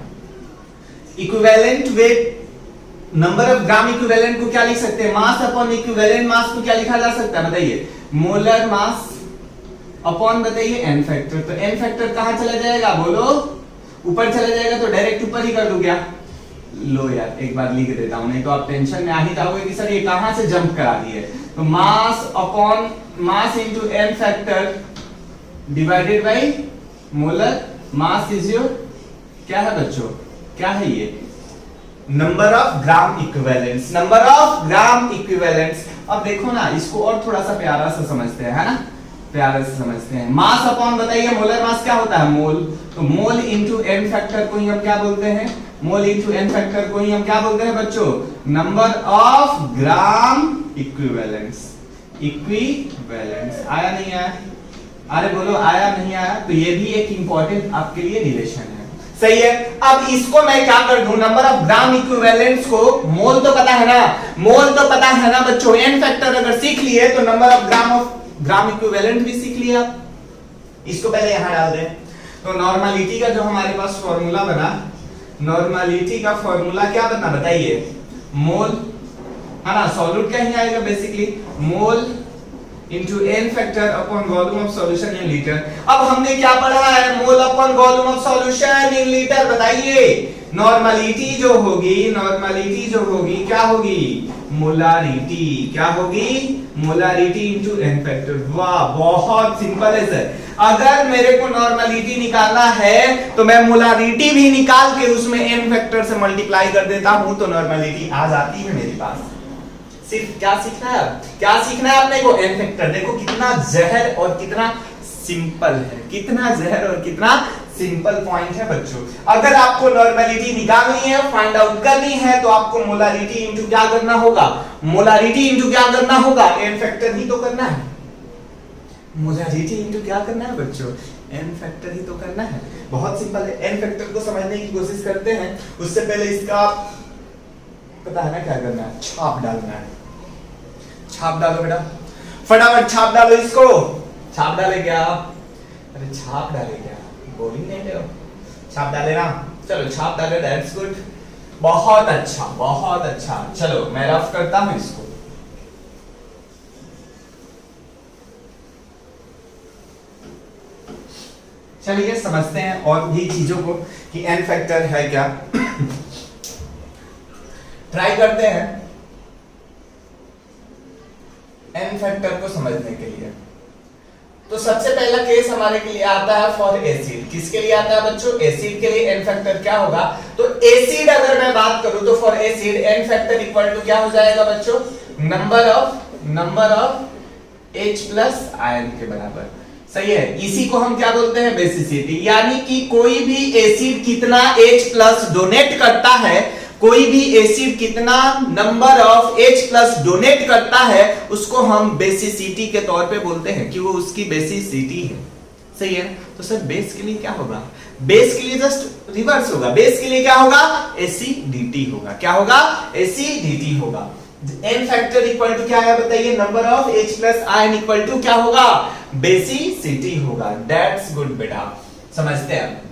equivalent weight, number of gram equivalent को क्या लिख सकते हैं, मास अपॉन इक्विवेलेंट मास को क्या लिखा जा सकता है बताइए, मोलर मास अपॉन बताइए n फैक्टर। तो n फैक्टर कहां चला जाएगा बोलो, ऊपर चला जाएगा, तो डायरेक्ट ऊपर ही कर दूं क्या? लो यार एक बार लिख देता हूं, नहीं तो आप टेंशन में आ ही जाओगे कि सर ये कहां से जंप करा दिए। तो मास upon mass into n factor divided by molar mass is your क्या है बच्चों, क्या है ये, number of gram equivalents, number of gram equivalents. अब देखो ना, इसको और थोड़ा सा प्यारा सा समझते हैं, है ना, प्यारे से समझते हैं। मास अपॉन बताइए मोलर मास क्या होता है, मोल। तो मोल इनटू n फैक्टर को ही हम क्या बोलते हैं, मोल इनटू n फैक्टर को ही हम क्या बोलते हैं बच्चों, number of gram equivalents. Equivalents आया नहीं आया, अरे बोलो आया नहीं आया। तो ये भी एक इंपॉर्टेंट आपके लिए रिलेशन है, सही है। अब इसको मैं क्या कर दूं, नंबर ऑफ ग्राम इक्विवेलेंट्स को, मोल तो पता है ना, मोल तो पता है ना बच्चों, n फैक्टर अगर सीख लिए तो नंबर ऑफ ग्राम इक्विवेलेंट भी सीख लिया। इसको पहले यहां डाल दें। तो नॉर्मलिटी का जो हमारे पास फॉर्मूला बना, नॉर्मलिटी का फॉर्मूला क्या बना बताइए, मोल है ना, सॉल्यूट का ही आएगा basically, mole into n factor upon volume of solution in litre. अब हमने क्या पढ़ा है, mole upon volume of solution in litre. बताइए नॉर्मलिटी जो होगी क्या होगी, मोलारिटी, क्या होगी, मोलारिटी इनटू n फैक्टर। वाह बहुत सिंपल है सर। अगर मेरे को नॉर्मलिटी निकालना है तो मैं मोलारिटी भी निकाल के उसमें n फैक्टर से मल्टीप्लाई कर देता हूं, तो नॉर्मलिटी आ जाती है मेरे पास। सिर्फ क्या सीखना है, क्या सीखना है आपने को, n फैक्टर। देखो कितना जहर और कितना सिंपल है, कितना जहर और कितना सिंपल पॉइंट है बच्चों। अगर आपको नॉर्मलिटी निकालनी है, फाइंड आउट करनी है, तो आपको मोलारिटी इनटू क्या करना होगा, मोलारिटी इनटू क्या करना होगा, n फैक्टर ही तो करना है। मोलारिटी इनटू क्या करना है बच्चों, n फैक्टर ही तो करना है। बहुत सिंपल है। n फैक्टर को समझने की कोशिश करते हैं, उससे पहले इसका पता है ना क्या करना है, छाप डालना है। छाप डालो बेटा, फटाफट छाप डालो इसको। छाप डाले क्या, अरे छाप डाले क्या, बोलिंग नहीं हो, छाप डाले ना, चलो छाप डाले, दैट्स गुड, बहुत अच्छा बहुत अच्छा। चलो मैं रफ करता हूं इसको। चलिए समझते हैं और भी चीजों को कि n फैक्टर है क्या। ट्राई करते हैं n फैक्टर को समझने के लिए। तो सबसे पहला केस हमारे के लिए आता है फॉर एसिड। किसके लिए आता है बच्चों, एसिड के लिए n फैक्टर क्या होगा। तो एसिड अगर मैं बात करूं तो for acid n factor equal to क्या हो जाएगा बच्चों, number of H plus ion के बराबर। सही है, इसी को हम क्या बोलते हैं, बेसिसिटी। यानी कि कोई भी एसिड कितना H प्लस डोनेट करता है, कोई भी एसिड कितना number of H plus donate करता है, उसको हम बेसिसिटी के तौर पे बोलते हैं कि वो उसकी बेसिसिटी है। सही है। तो सर बेस के लिए क्या होगा, बेस के लिए जस्ट रिवर्स होगा। बेस के लिए क्या होगा, एसिडिटी होगा। क्या होगा, एसिडिटी होगा। n फैक्टर इक्वल टू क्या है बताइए, number of H plus ion equal to क्या होगा, बेसिसिटी होगा। दैट्स गुड बेटा, समझते हैं।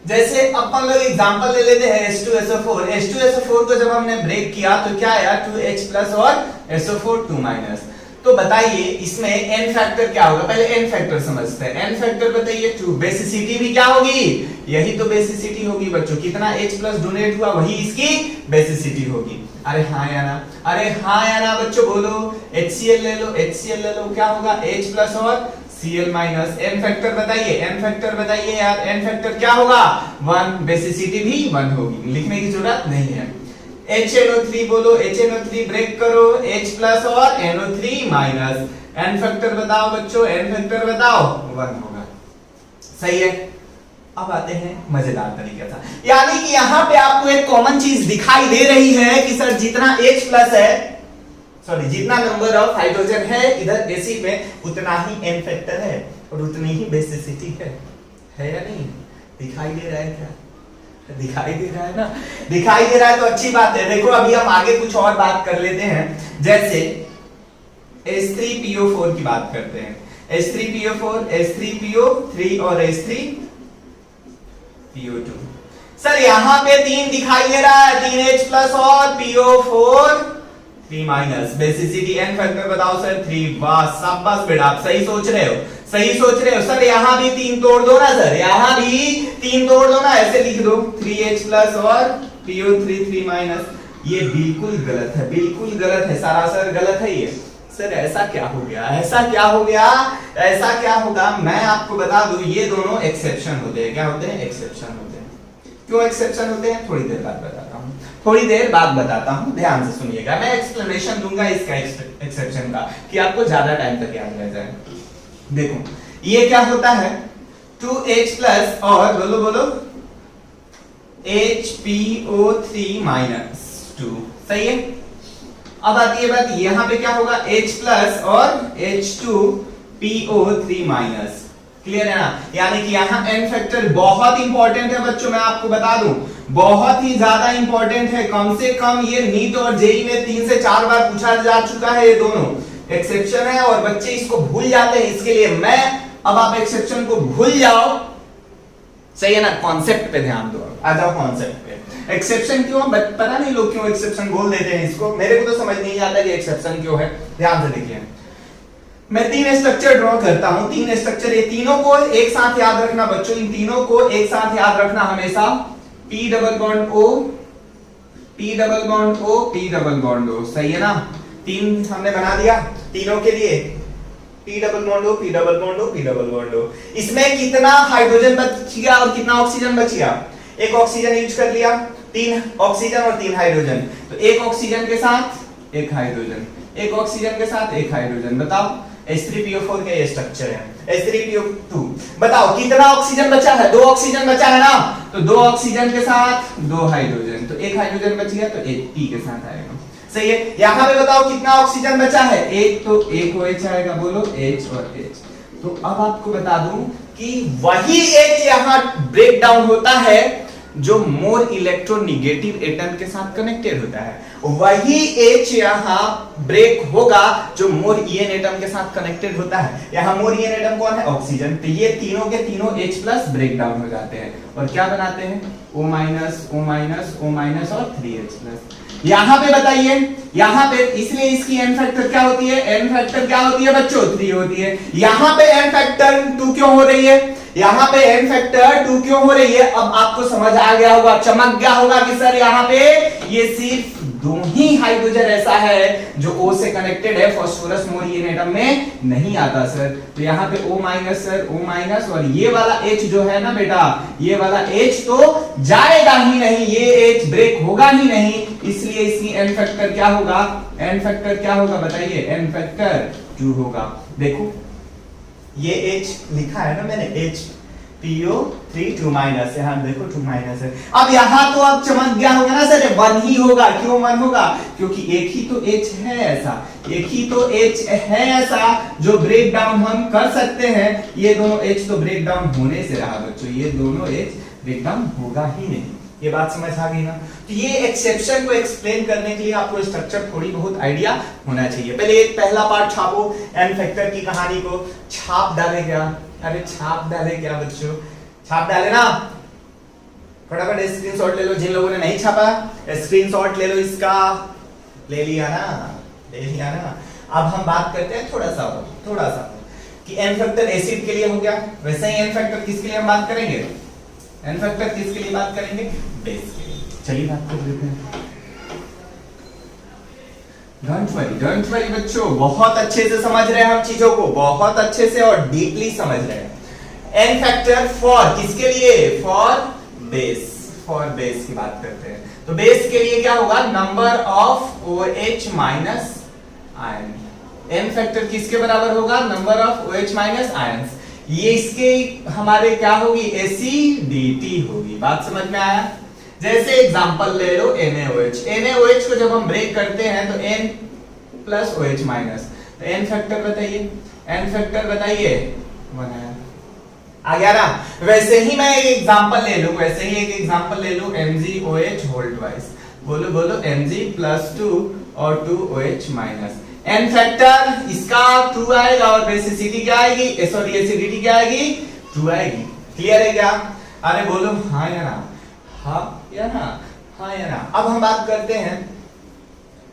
जैसे अपन लोग एग्जांपल ले लेते हैं H2SO4। H2SO4 को जब हमने ब्रेक किया तो क्या आया, 2H प्लस और SO4 2 माइनस। तो बताइए इसमें n फैक्टर क्या होगा, पहले n फैक्टर समझते हैं। n फैक्टर बताइए 2, बेसिसिटी भी क्या होगी, यही तो बेसिसिटी होगी बच्चों, कितना H प्लस डोनेट हुआ वही इसकी बेसिसिटी होगी। अरे हाँ या ना, अरे हाँ या ना बच्चों बोलो। HCl ले लो, HCl ले लो, क्या होगा H प्लस और Cl माइनस। n फैक्टर बताइए, n फैक्टर बताइए यार, n फैक्टर क्या होगा 1, बेसिसिटी भी 1 होगी, लिखने की जरूरत नहीं है। HNO3 बोलो, HNO3 ब्रेक करो, H प्लस और NO3 माइनस, एन फैक्टर बताओ बच्चों, एन फैक्टर बताओ, 1 होगा। सही है। अब आते हैं मजेदार तरीके से, यानी कि यहां पे आपको एक कॉमन चीज दिखाई दे रही है कि सर जितना H प्लस है, सॉरी जितना नंबर ऑफ हाइड्रोजन है इधर एसिड में, उतना ही एन फैक्टर है और उतनी ही बेसिसिटी है या नहीं? दिखाई दे रहा है क्या? दिखाई दे रहा है ना? दिखाई दे रहा है तो अच्छी बात है। देखो अभी हम आगे कुछ और बात कर लेते हैं, जैसे H3PO4 की बात करते हैं। H3PO4, H3PO3 और H3PO2। सर यहां पे 3 दिखाई दे रहा है, 3H प्लस और PO4 3 minus, basicity n factor बताओ सर 3। वाह शाबाश बेटा, आप सही सोच रहे हो, सही सोच रहे हो। सर यहां भी 3 तोड़ दो ना, सर यहां भी 3 तोड़ दो ना, ऐसे लिख दो 3H प्लस और PO3 3 माइनस। ये बिल्कुल गलत है, बिल्कुल गलत है, सरासर गलत है ये। सर ऐसा क्या हो गया, ऐसा क्या हो गया, ऐसा क्या होगा? मैं आपको बता दूं, ये दोनों एक्सेप्शन होते हैं। क्या होते हैं? एक्सेप्शन होते हैं। क्यों एक्सेप्शन होते हैं? थोड़ी देर बाद बताता हूं, थोड़ी देर बाद बताता हूं, ध्यान से सुनिएगा। मैं एक्सप्लेनेशन दूंगा इसका एक्सेप्शन का, कि आपको ज्यादा टाइम तक याद रह जाए। देखो ये क्या होता है, 2H प्लस और बोलो बोलो HPO3 माइनस 2। सही है। अब आती है बात, यहां पे क्या होगा, H प्लस और H2PO3 माइनस। क्लियर है ना? यानी कि यहां एन फैक्टर बहुत इंपॉर्टेंट है बच्चों, मैं आपको बता दूं बहुत ही ज्यादा इंपॉर्टेंट है। कम से कम ये नीट और जेई में 3 से 4 बार पूछा जा चुका है। ये दोनों एक्सेप्शन है और बच्चे इसको भूल जाते हैं, इसके लिए मैं अब आप एक्सेप्शन को भूल जाओ। सही है ना? कॉन्सेप्ट पे ध्यान दो, आ जाओ कॉन्सेप्ट पे। एक्सेप्शन क्यों, पता नहीं लोग क्यों एक्सेप्शन बोल देते हैं इसको, मेरे को तो समझ नहीं आता कि एक्सेप्शन क्यों है। ध्यान से देखिए, मैं 3 स्ट्रक्चर ड्रॉ करता हूं, 3 स्ट्रक्चर, ये तीनों को एक साथ याद रखना बच्चों, इन तीनों को एक साथ याद रखना हमेशा। P double bond O, P double bond O, P double bond O। सही है ना? 3 हमने बना दिया तीनों के लिए, P double bond O, P double bond O, P double bond O। इसमें कितना हाइड्रोजन बच गया और कितना ऑक्सीजन बच गया? एक ऑक्सीजन यूज कर लिया, 3 ऑक्सीजन और 3 हाइड्रोजन, तो एक ऑक्सीजन के साथ एक हाइड्रोजन, एक ऑक्सीजन के साथ एक हाइड्रोजन। बताओ H3PO4 का ये स्ट्रक्चर है। H3PO2 बताओ कितना ऑक्सीजन बचा है? 2 ऑक्सीजन बचा है ना, तो 2 ऑक्सीजन के साथ 2 हाइड्रोजन, तो एक हाइड्रोजन बच गया, तो एक P के साथ आएगा। सही है। यहां पे बताओ कितना ऑक्सीजन बचा है? एक, तो एक OH आएगा, बोलो H और H। तो अब आपको बता दूं कि वही H यहां ब्रेक डाउन होता है जो मोर इलेक्ट्रोनेगेटिव एटम के साथ कनेक्टेड होता है, वही H यहां ब्रेक होगा जो मोर ईएन एटम के साथ कनेक्टेड होता है। यहां मोर ईएन एटम कौन है? ऑक्सीजन। तो ये तीनों के तीनों H प्लस ब्रेक डाउन हो जाते हैं और क्या बनाते हैं? O minus, O minus, O minus और 3H प्लस। यहां पे बताइए, यहां पे इसलिए इसकी एन फैक्टर क्या होती है? एन फैक्टर क्या होती है बच्चों? 3 होती है। यहां पे एन फैक्टर 2 क्यों हो रही है? यहां पे एन फैक्टर 2 क्यों हो रही है? अब आपको समझ आ गया होगा, चमक गया होगा कि सर यहां पे ये सिर्फ 2 ही हाइड्रोजन ऐसा है जो O से कनेक्टेड है, फास्फोरस मोर ईएन एटम में नहीं आता सर। तो यहां पे O minus sir, O minus, और ये वाला H जो है ना बेटा, ये वाला H तो जाएगा ही नहीं, ये H ब्रेक होगा ही नहीं, इसलिए इसकी एन फैक्टर क्या होगा? एन फैक्टर क्या होगा बताइए? एन फैक्टर 2 होगा। देखो ये H लिखा है ना मैंने, HPO3 2 माइनस, यहां देखो 2 माइनस है। अब यहां तो अब चमक गया होगा ना सर, 1 ही होगा। क्यों 1 होगा? क्योंकि एक ही तो H है ऐसा, एक ही तो H है ऐसा जो ब्रेक डाउन हम कर सकते हैं। ये दोनों H तो ब्रेक डाउन होने से रहा बच्चों, ये दोनों H ब्रेक डाउन होगा ही नहीं। ये बात समझ आ गई ना? तो ये एक्सेप्शन को एक्सप्लेन करने के लिए आपको स्ट्रक्चर थोड़ी बहुत आइडिया होना चाहिए। पहले एक पहला पार्ट छापो, एन फैक्टर की कहानी को छाप डाले क्या? अरे छाप डाले क्या बच्चों? छाप डाले ना, फटाफट स्क्रीनशॉट ले लो। जिन लोगों ने नहीं छापा स्क्रीनशॉट ले लो इसका। ले लिया ना? ले लिया ना? अब हम बात करते हैं थोड़ा सा कि एन फैक्टर एसिड के लिए हो गया, वैसे ही एन फैक्टर किसके लिए हम बात करेंगे? एन फैक्टर किसके लिए बात करेंगे? बेस के लिए। चलिए बात कर लेते हैं। डोंट वरी बच्चों, बहुत अच्छे से समझ रहे हैं हम चीजों को, बहुत अच्छे से और डीपली समझ रहे हैं। एन फैक्टर फॉर किसके लिए? फॉर बेस की बात करते हैं। तो बेस के लिए क्या होगा? Number of OH minus ion. n factor किसके बराबर होगा, number of OH minus ions, ये इसके हमारे क्या होगी, एसिडिटी होगी। बात समझ में आया। जैसे एग्जांपल ले लो NaOH, NaOH को जब हम ब्रेक करते हैं तो N प्लस OH माइनस, तो n फैक्टर बताइए, n फैक्टर बताइए 1 है, आ गया ना। वैसे ही मैं एक एग्जांपल ले लूं, वैसे ही एक एग्जांपल ले लूं MgOH होल ट्वाइस, बोलो बोलो Mg प्लस 2 और 2OH माइनस, n फैक्टर इसका 2 आएगा और बेसिसिटी क्या आएगी, सॉरी एसिडिटी क्या आएगी, 2 आएगी। क्लियर है क्या? अरे बोलो हाँ या ना, हाँ या ना, हाँ या ना। अब हम बात करते हैं,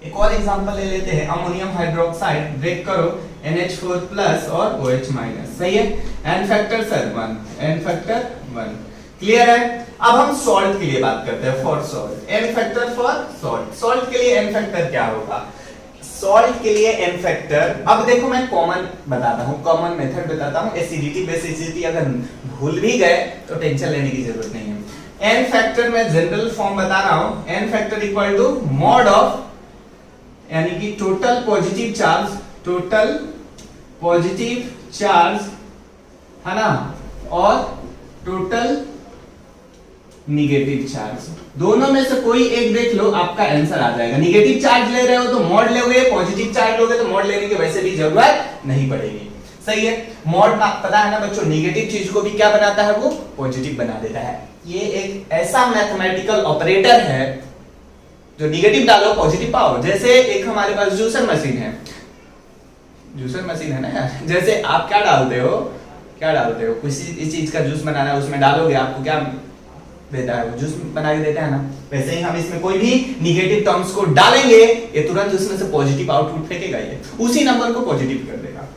एक और एग्जांपल ले लेते हैं, अमोनियम हाइड्रोक्साइड, ब्रेक करो NH4 प्लस और OH माइनस, सही है। n factor sir 1, n factor 1, clear है। अब हम सॉल्ट के लिए बात करते हैं, for salt n factor for salt, salt के लिए n फैक्टर क्या होगा, सॉल्ट के लिए n फैक्टर, अब देखो मैं कॉमन बताता हूं, कॉमन मेथड बताता हूं, एसिडिटी बेसिसिटी अगर भूल भी गए तो टेंशन लेने की जरूरत नहीं है। n फैक्टर में जनरल फॉर्म बता रहा हूं, n factor equal to mod of, यानी कि total positive charge, total positive charge है ना, और टोटल निगेटिव चार्ज, दोनों में से कोई एक देख लो, आपका आंसर आ जाएगा। निगेटिव चार्ज ले रहे हो तो मॉड लोगे, पॉजिटिव चार्ज लोगे तो मॉड लेने की वैसे भी जरूरत नहीं पड़ेगी, सही है। मॉड पता है ना बच्चों, निगेटिव चीज को भी क्या बनाता है, वो पॉजिटिव बना देता है। ये एक ऐसा मैथमेटिकल ऑपरेटर है जो निगेटिव डालो पॉजिटिव पाओ। जैसे एक हमारे पास जूसर मशीन है, जूसर मशीन है ना यार, जैसे आप क्या डालते हो, क्या डालते हो, किसी चीज का जूस बनाना है, उसमें डालोगे आपको क्या देता है, वो जूस बना के देता है ना। वैसे ही हम इसमें कोई भी निगेटिव टर्म्स को डालेंगे, ये तुरंत उसमें से पॉजिटिव आउटपुट फेंकेगा, ये उसी नंबर को पॉजिटिव कर देगा।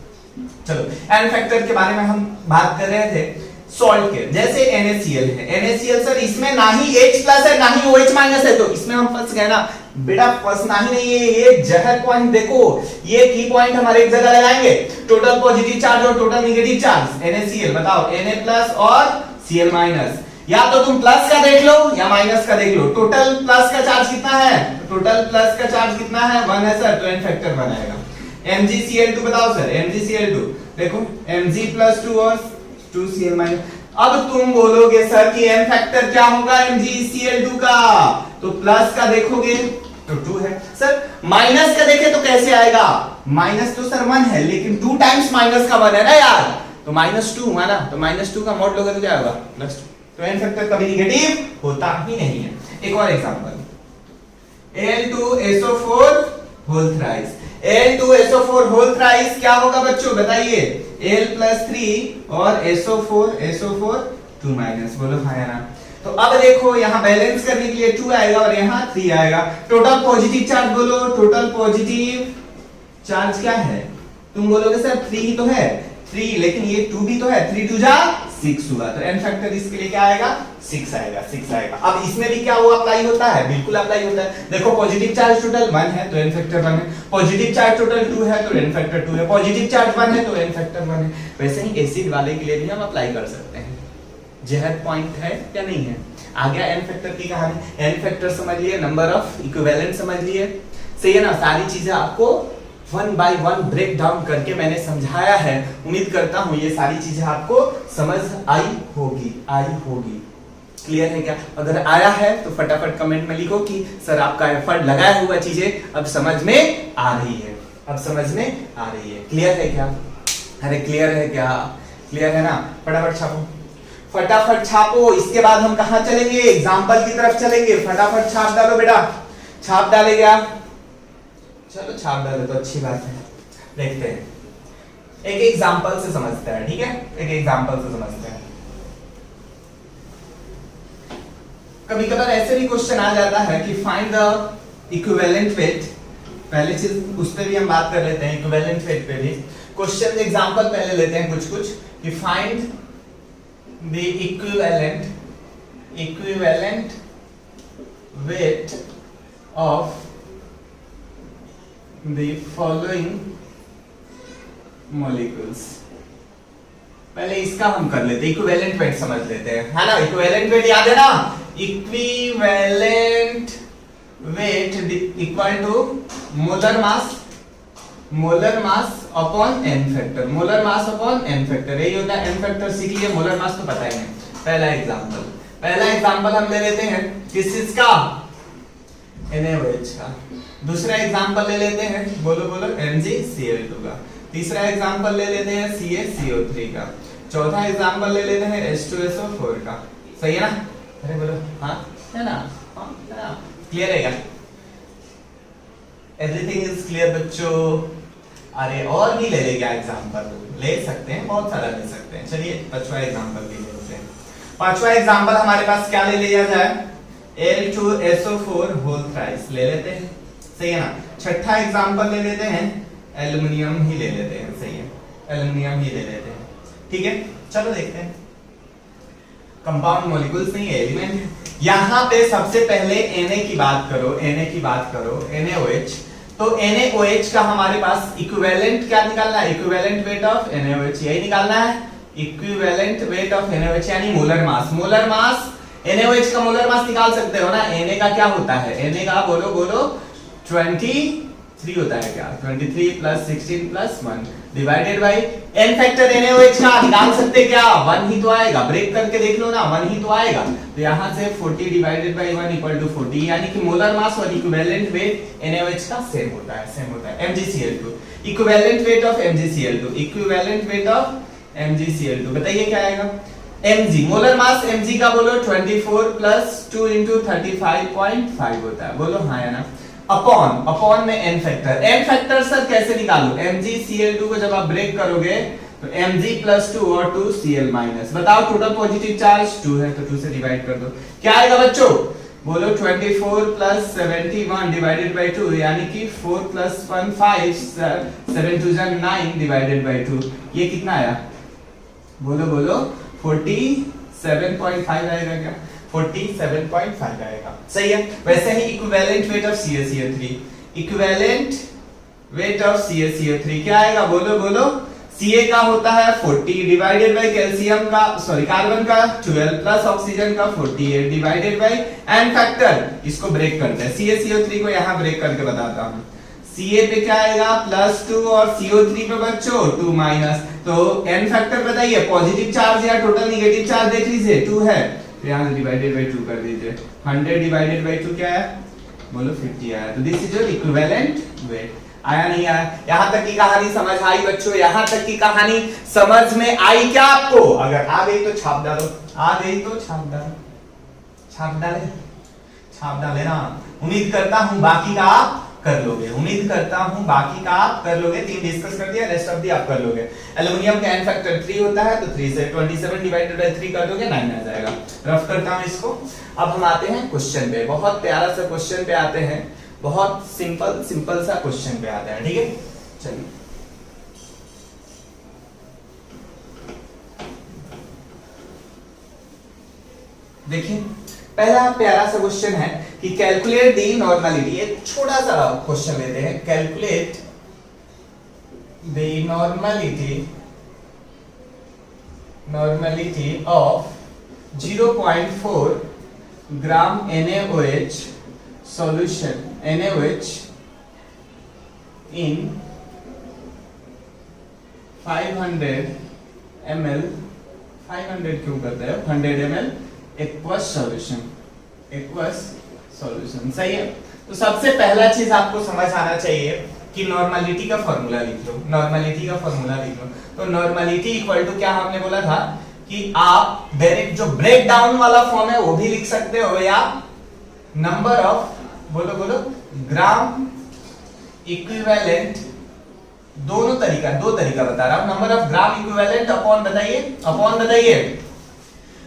चलो n फैक्टर के बारे में हम बात कर रहे थे सॉल्ट के, जैसे NaCl है, NaCl सर इसमें ना ही H प्लस है ना ही OH माइनस है, तो इसमें हम फंस गए ना बेटा, फंसना ही नहीं है। ये जहर पॉइंट देखो, ये की पॉइंट हमारे एक जगह लगाएंगे, टोटल पॉजिटिव चार्ज और टोटल निगेटिव चार्ज, NaCl बताओ Na प्लस और Cl माइनस, या तो तुम प्लस का देख लो या माइनस का देख लो। टोटल प्लस का चार्ज कितना है, टोटल प्लस का चार्ज कितना है, 1 है सर, तो n फैक्टर 1 आएगा। MgCl2 बताओ सर, MgCl2 देखो Mg प्लस 2 और 2Cl माइनस। अब तुम बोलोगे सर कि n फैक्टर क्या होगा MgCl2 का, तो प्लस का देखोगे तो 2 है सर, माइनस का देखे तो कैसे आएगा, माइनस तो सर 1 है लेकिन 2 टाइम्स माइनस का 1 है ना यार, तो -2 है ना, तो -2 का मॉड लोगे तो क्या होगा, +2, तो n फैक्टर कभी नेगेटिव होता ही नहीं है। एक और example, Al2SO4 whole thrice, Al2SO4 whole thrice क्या होगा बच्चों बताइए, Al+3 और SO4 2 माइनस, बोलो हाँ या ना। तो अब देखो यहाँ बैलेंस करने के लिए 2 आएगा और यहाँ 3 आएगा। टोटल पॉजिटिव चार्ज बोलो, टोटल पॉजिटिव चार्ज क्या है, तुम बोलोगे सर 3 ही तो है, 3 लेकिन ये 2 भी तो है, 3 2 जा 6 हुआ, तो n फैक्टर इसके लिए क्या आएगा, 6 आएगा, 6 आएगा। अब इसमें भी क्या वो अप्लाई होता है, बिल्कुल अप्लाई होता है। देखो पॉजिटिव चार्ज टोटल 1 है तो n फैक्टर 1 है, पॉजिटिव चार्ज टोटल 2 है तो n फैक्टर 2 है, पॉजिटिव चार्ज 1 है तो n फैक्टर 1 है। वैसे ही एसिड वाले के लिए भी हम अप्लाई कर सकते हैं, जहर पॉइंट है या नहीं है। आ गया n फैक्टर की कहानी, n फैक्टर समझ लिए, नंबर ऑफ इक्विवेलेंट समझ लिए, सही है ना। सारी चीजें आपको 1 बाय 1 ब्रेक डाउन करके मैंने समझाया है, उम्मीद करता हूं ये सारी चीजें आपको समझ आई होगी, क्लियर है क्या? अगर आया है तो फटाफट कमेंट में लिखो कि सर आपका एफर्ट लगाया हुआ चीजें अब समझ में आ रही है, अब समझ में आ रही है। क्लियर है क्या? अरे क्लियर है क्या? क्लियर है ना? फटाफट छापो, फटाफट छापो। इसके बाद हम कहां चलेंगे? एग्जाम्पल की तरफ चलेंगे। फटाफट छाप डालो बेटा, छाप डाले क्या? चलो छाप डाले तो अच्छी बात है। देखते हैं, एक एग्जाम्पल से समझते हैं, ठीक है? एक एग्जाम्पल से समझते हैं। कभी कभार ऐसे भी क्वेश्चन आ जाता है कि फाइंड द इक्विवेलेंट वेट, पहले चीज उस पर भी हम बात कर लेते हैं, इक्विवेलेंट वेट पे भी क्वेश्चन एग्जांपल पहले लेते हैं कुछ कि find the equivalent weight of the following molecules. पहले इसका हम कर लेते हैं, इक्विवेलेंट वेट समझ लेते हैं, है ना? इक्विवेलेंट वेट याद है ना? Equivalent weight equal to molar mass molar mass upon n factor, molar mass upon n factor, यही होता है एन फैक्टर सीख लिए, मोलर मास तो पता ही है। पहला एग्जांपल हम ले लेते हैं किस चीज का, NaOH का। दूसरा एग्जांपल ले लेते हैं, बोलो बोलो, MgCl2 का। तीसरा एग्जांपल ले लेते हैं CaCO3 का। चौथा एग्जांपल ले लेते हैं H2SO4 का। सही है ना? अरे बोलो हाँ है ना? हाँ है ना? क्लियर है क्या? एवरीथिंग इज क्लियर बच्चों? अरे और भी ले ले क्या एग्जांपल? ले सकते हैं, बहुत सारा ले सकते हैं। चलिए पांचवा एग्जांपल भी ले लेते हैं। पांचवा एग्जांपल हमारे पास क्या ले लिया जाए, Al2SO4 होल थ्राइस ले लेते हैं। सही है ना? छठा एग्जांपल ले लेते हैं, एल्युमिनियम ही ले लेते हैं। सही है, एल्युमिनियम ही ले लेते हैं। ठीक है, चलो देखते हैं। कंपाउंड मॉलिक्यूल्स नहीं है, एलिमेंट है। यहां पे सबसे पहले Na की बात करो, Na की बात करो, NaOH। तो NaOH का हमारे पास इक्विवेलेंट क्या निकालना है, इक्विवेलेंट वेट ऑफ NaOH, यही निकालना है, इक्विवेलेंट वेट ऑफ NaOH यानी मोलर मास। मोलर मास NaOH का मोलर मास निकाल सकते हो ना। Na का क्या होता है, Na का बोलो बोलो 23 होता है क्या, 23 plus 16 plus 1 divided by n factor NaOH का निकाल सकते क्या, 1 ही तो आएगा, ब्रेक करके देख लो ना, 1 ही तो आएगा। तो यहां से 40 डिवाइडेड बाई 1 इक्वल टू 40, यानी कि मोलर मास और इक्विवेलेंट वेट NaOH का सेम होता है, सेम होता है। MgCl2, equivalent weight of MgCl2, equivalent weight of MgCl2 बताइए क्या आएगा, Mg मोलर मास Mg का बोलो 24 प्लस 2 इंटू 35.5 होता है, बोलो हाँ या ना। अपॉन में n फैक्टर सर कैसे निकालू, MgCl2 को जब आप ब्रेक करोगे तो Mg प्लस 2 और 2 Cl माइनस, बताओ टोटल पॉजिटिव चार्ज 2 है तो 2 से डिवाइड कर दो, क्या आएगा बच्चों, बोलो 24 प्लस 71 डिवाइडेड बाई 2, यानी कि 4 प्लस 1 5, 7 2 9 डिवाइडेड बाई 2, ये कितना आया, बोलो बोलो 47.5 आएगा क्या, 47.5 आएगा। सही है। वैसे ही equivalent weight of CaCO3, equivalent weight of CaCO3 क्या आएगा, बोलो बोलो, Ca का होता है 40 डिवाइडेड बाई कैल्शियम का, सॉरी कार्बन का 12 प्लस ऑक्सीजन का 48 डिवाइडेड बाई एन फैक्टर, इसको ब्रेक करते हैं, CaCO3 को यहां ब्रेक करके बताता हूं। Ca पे क्या आएगा +2 और CO3 पे बच्चों 2 माइनस, तो n फैक्टर बताइए, पॉजिटिव चार्ज या टोटल नेगेटिव चार्ज देख लीजिए, 2 है तो यहां से डिवाइडेड बाई 2 कर दीजिए, 100 डिवाइडेड बाई 2 क्या है, बोलो 50 आया। तो this is your equivalent weight. आया नहीं आया? यहां तक की कहानी समझ आई बच्चों, यहां तक की कहानी समझ में आई क्या आपको? अगर आ गई तो छाप डालो, आ गई तो छाप डालो, छाप डाले, छाप डाले ना। उम्मीद करता हूं बाकी का आप कर लोगे, उम्मीद करता हूं बाकी का आप कर लोगे। 3 डिस्कस कर दिया, रेस्ट ऑफ दी आप कर लोगे। एल्युमिनियम का n फैक्टर 3 होता है तो 3 से 27 डिवाइडेड बाय 3 कर दोगे 9 आ जाएगा। रफ करता हूं इसको। अब हम आते हैं क्वेश्चन पे, बहुत प्यारा सा क्वेश्चन पे आते हैं, बहुत सिंपल सा क्वेश्चन पे आते हैं, ठीक है। चलिए देखिए, पहला प्यारा सा क्वेश्चन है कि कैलकुलेट दी नॉर्मलिटी। एक छोटा सा क्वेश्चन लेते हैं, calculate the normality of 0.4 gram NaOH solution, NaOH in 500 ml, 500 क्यों करते हैं, 100 ml aqueous solution, aqueous solution. सही है। तो सबसे पहला चीज आपको समझ आना चाहिए कि नॉर्मलिटी का फॉर्मूला लिख लो, नॉर्मलिटी का फॉर्मूला लिख लो। तो नॉर्मलिटी इक्वल टू क्या हमने बोला था कि आप डायरेक्ट जो ब्रेक डाउन वाला फॉर्म है वो भी लिख सकते हो, या नंबर ऑफ, बोलो बोलो, ग्राम इक्विवेलेंट, दोनों तरीका, दो तरीका बता रहा हूं। Number of gram equivalent upon बताइए, अपॉन बताइए,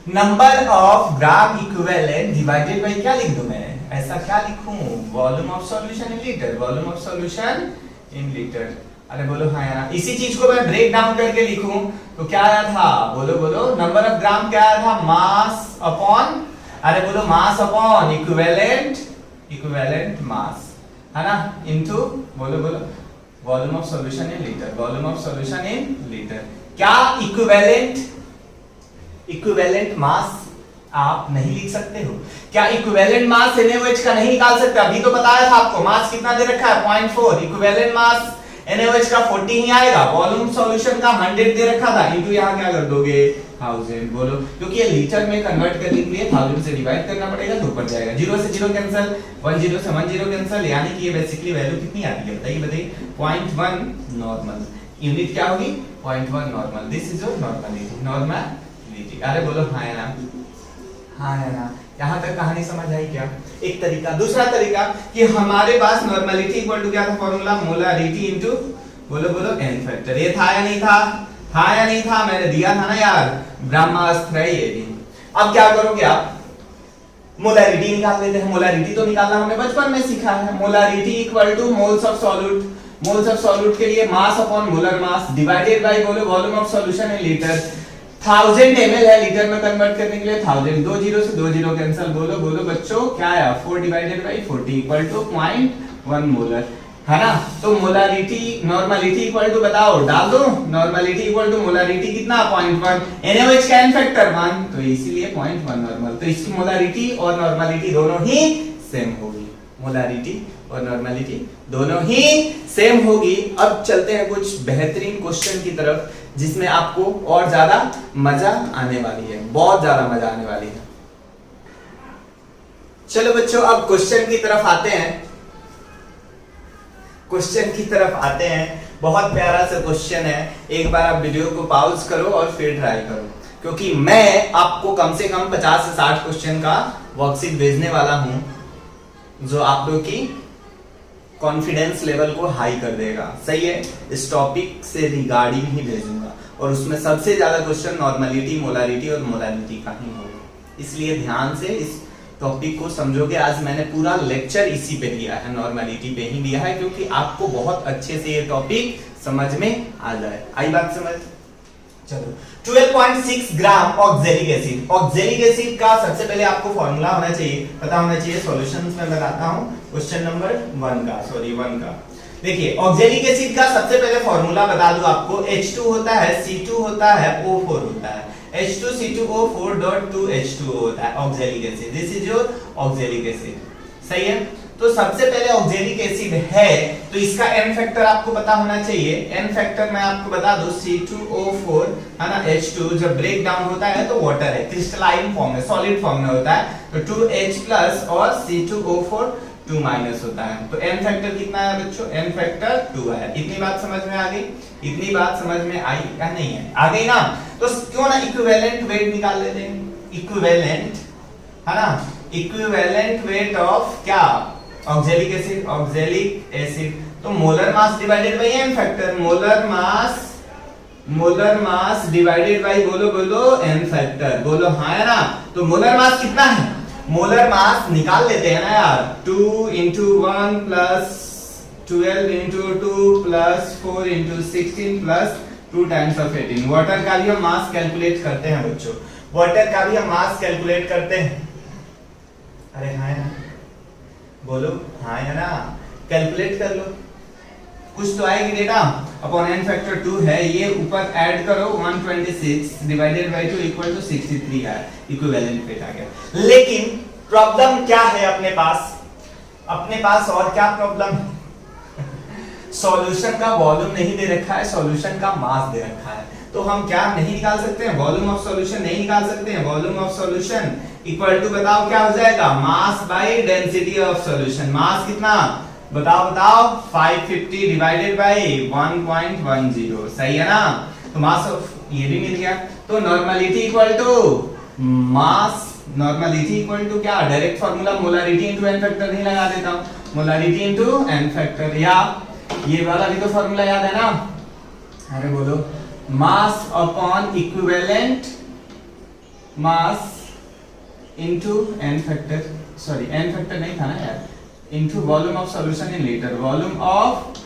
number of gram equivalent divided by क्या लिख दूं मैं, ऐसा क्या लिखूं, volume of solution in litre, volume of solution in litre. अरे बोलो हाँ यार, इसी चीज को मैं ब्रेक डाउन करके लिखूं तो क्या आया था, बोलो बोलो, नंबर ऑफ ग्राम क्या आया था, मास अपॉन, अरे बोलो mass upon equivalent, equivalent mass है ना, इनटू, बोलो बोलो, volume of solution in litre, volume of solution in litre. क्या इक्विवेलेंट, इक्विवेलेंट मास आप नहीं लिख सकते हो? क्या इक्विवेलेंट मास NaOH का नहीं निकाल सकते? अभी तो बताया था आपको, मास कितना दे रखा है 0.4, इक्विवेलेंट मास NaOH का 40 ही आएगा, वॉल्यूम सॉल्यूशन का 100 दे रखा था, इनटू यहाँ क्या कर दोगे 1000, बोलो, क्योंकि ये लीटर में कन्वर्ट करने के लिए 1000 से डिवाइड करना पड़ेगा तो ऊपर जाएगा, 0 से 0 कैंसिल, 10 से 10 कैंसिल, यानी कि ये बेसिकली वैल्यू कितनी आती है बताइए 0.1 नॉर्मल, यूनिट क्या होगी 0.1 normal, this is your normality. अरे बोलो हाँ या ना, हाँ या ना, यहाँ तक कहानी समझ आई क्या? एक तरीका। दूसरा तरीका कि हमारे पास नॉर्मलिटी इक्वल टू क्या था फॉर्मूला, मोलारिटी इनटू बोलो बोलो n फैक्टर, ये था या नहीं था? था या नहीं था? मैंने दिया था ना यार, ब्रह्मास्त्र है ये भी। अब क्या करोगे आप, मोलारिटी निकाल लेते हैं। मोलारिटी तो निकालना हमने बचपन में सीखा है, molarity equal to moles of solute, moles of solute के लिए mass upon molar mass divided by बोलो volume of solution in litre, 1000 ml है, लीटर में कन्वर्ट करने के लिए 1000, 2 0 से 2 0 कैंसिल, बोलो बोलो बच्चों क्या आया 4 divided by 40 equal to 0.1 molar, है ना? तो मोलारिटी नॉर्मलिटी इक्वल टू बताओ, डाल दो, नॉर्मलिटी इक्वल टू मोलारिटी कितना 0.1, NaOH का n फैक्टर 1, तो इसीलिए 0.1 नॉर्मल, तो इसकी मोलारिटी और नॉर्मलिटी दोनों ही सेम होगी, मोलारिटी और नॉर्मलिटी दोनों ही सेम होगी। अब चलते हैं कुछ बेहतरीन क्वेश्चन की तरफ जिसमें आपको और ज्यादा मजा आने वाली है, बहुत ज्यादा मजा आने वाली है। चलो बच्चों अब क्वेश्चन की तरफ आते हैं, क्वेश्चन की तरफ आते हैं। बहुत प्यारा सा क्वेश्चन है, एक बार आप वीडियो को पॉज करो और फिर ट्राई करो, क्योंकि मैं आपको कम से कम 50 से 60 क्वेश्चन का वर्कशीट भेजने वाला हूं जो आप लोग की कॉन्फिडेंस लेवल को हाई कर देगा। सही है, इस टॉपिक से रिगार्डिंग ही भेजूंगा और उसमें सबसे ज्यादा क्वेश्चन नॉर्मलिटी, मोलारिटी और मोलारिटी का ही होगा, इसलिए ध्यान से इस टॉपिक को समझोगे। आज मैंने पूरा लेक्चर इसी पे दिया है, नॉर्मलिटी पे ही दिया है, क्योंकि आपको बहुत अच्छे से ये टॉपिक समझ में आ जाए। आई बात समझ? चलो 12.6 ग्राम ऑक्जेलिक एसिड, ऑक्जेलिक एसिड का सबसे पहले आपको फॉर्मूला होना चाहिए, पता होना चाहिए। सॉल्यूशंस में बताता हूं क्वेश्चन नंबर 1 का। देखिए ऑक्जेलिक एसिड का सबसे पहले फॉर्मूला बता दूं आपको, H2 होता है, C2 होता है, O4 होता है, H2C2O4.2H2O होता है oxalic acid, this is your oxalic acid. सही है, तो सबसे पहले ऑक्जेलिक एसिड है तो इसका n फैक्टर आपको पता होना चाहिए। n फैक्टर मैं आपको बता दूं, C2O4 है ना, H2 जब ब्रेक डाउन होता है तो वाटर है, क्रिस्टलाइन फॉर्म में, सॉलिड फॉर्म में होता है, तो 2H प्लस और C2O4 2 माइनस होता है। तो n फैक्टर कितना है बच्चों? n फैक्टर 2 है। इतनी बात समझ में आ गई? इतनी बात समझ में आई या नहीं है? आ गई ना? तो क्यों ना इक्विवेलेंट वेट निकाल लेते हैं, इक्विवेलेंट है ना, इक्विवेलेंट वेट ऑफ क्या, ऑक्जेलिक एसिड, ऑक्जेलिक एसिड, तो molar mass divided by n factor, molar mass divided by बोलो बोलो n फैक्टर, बोलो हाँ है ना? तो मोलर मास कितना है, मोलर मास निकाल लेते हैं ना यार, 2 into 1 plus 12 into 2 plus 4 into 16 plus 2 times of 18। Water का भी हम मास कैलकुलेट करते हैं बच्चों, वाटर का भी हम मास कैलकुलेट करते हैं। अरे हाँ है ना, बोलो हाँ है ना, कैलकुलेट कर लो, कुछ तो आएगी डेटा, अपॉन n फैक्टर 2 है, ये ऊपर ऐड करो 126 डिवाइडेड बाय 2 इक्वल टू 63 है, इक्विवेलेंट वेट आ गया। लेकिन प्रॉब्लम क्या है अपने पास और क्या प्रॉब्लम है? सॉल्यूशन का वॉल्यूम नहीं दे रखा है, सॉल्यूशन का मास दे रखा है, तो हम क्या नहीं निकाल सकते हैं, वॉल्यूम ऑफ सॉल्यूशन नहीं निकाल सकते हैं। Volume of solution equal to बताओ क्या हो जाएगा, mass by density of solution. Mass कितना बताओ 550 डिवाइडेड बाय 1.10, सही है ना? तो मास ऑफ ये भी मिल गया। तो normality equal to mass, normality equal to क्या, direct formula molarity into n factor नहीं लगा देता हूं, मोलारिटी इनटू n फैक्टर, या ये वाला भी तो फार्मूला याद है ना? अरे बोलो, mass upon equivalent mass into n factor, sorry n factor नहीं था ना यार, into volume of solution in litre, volume of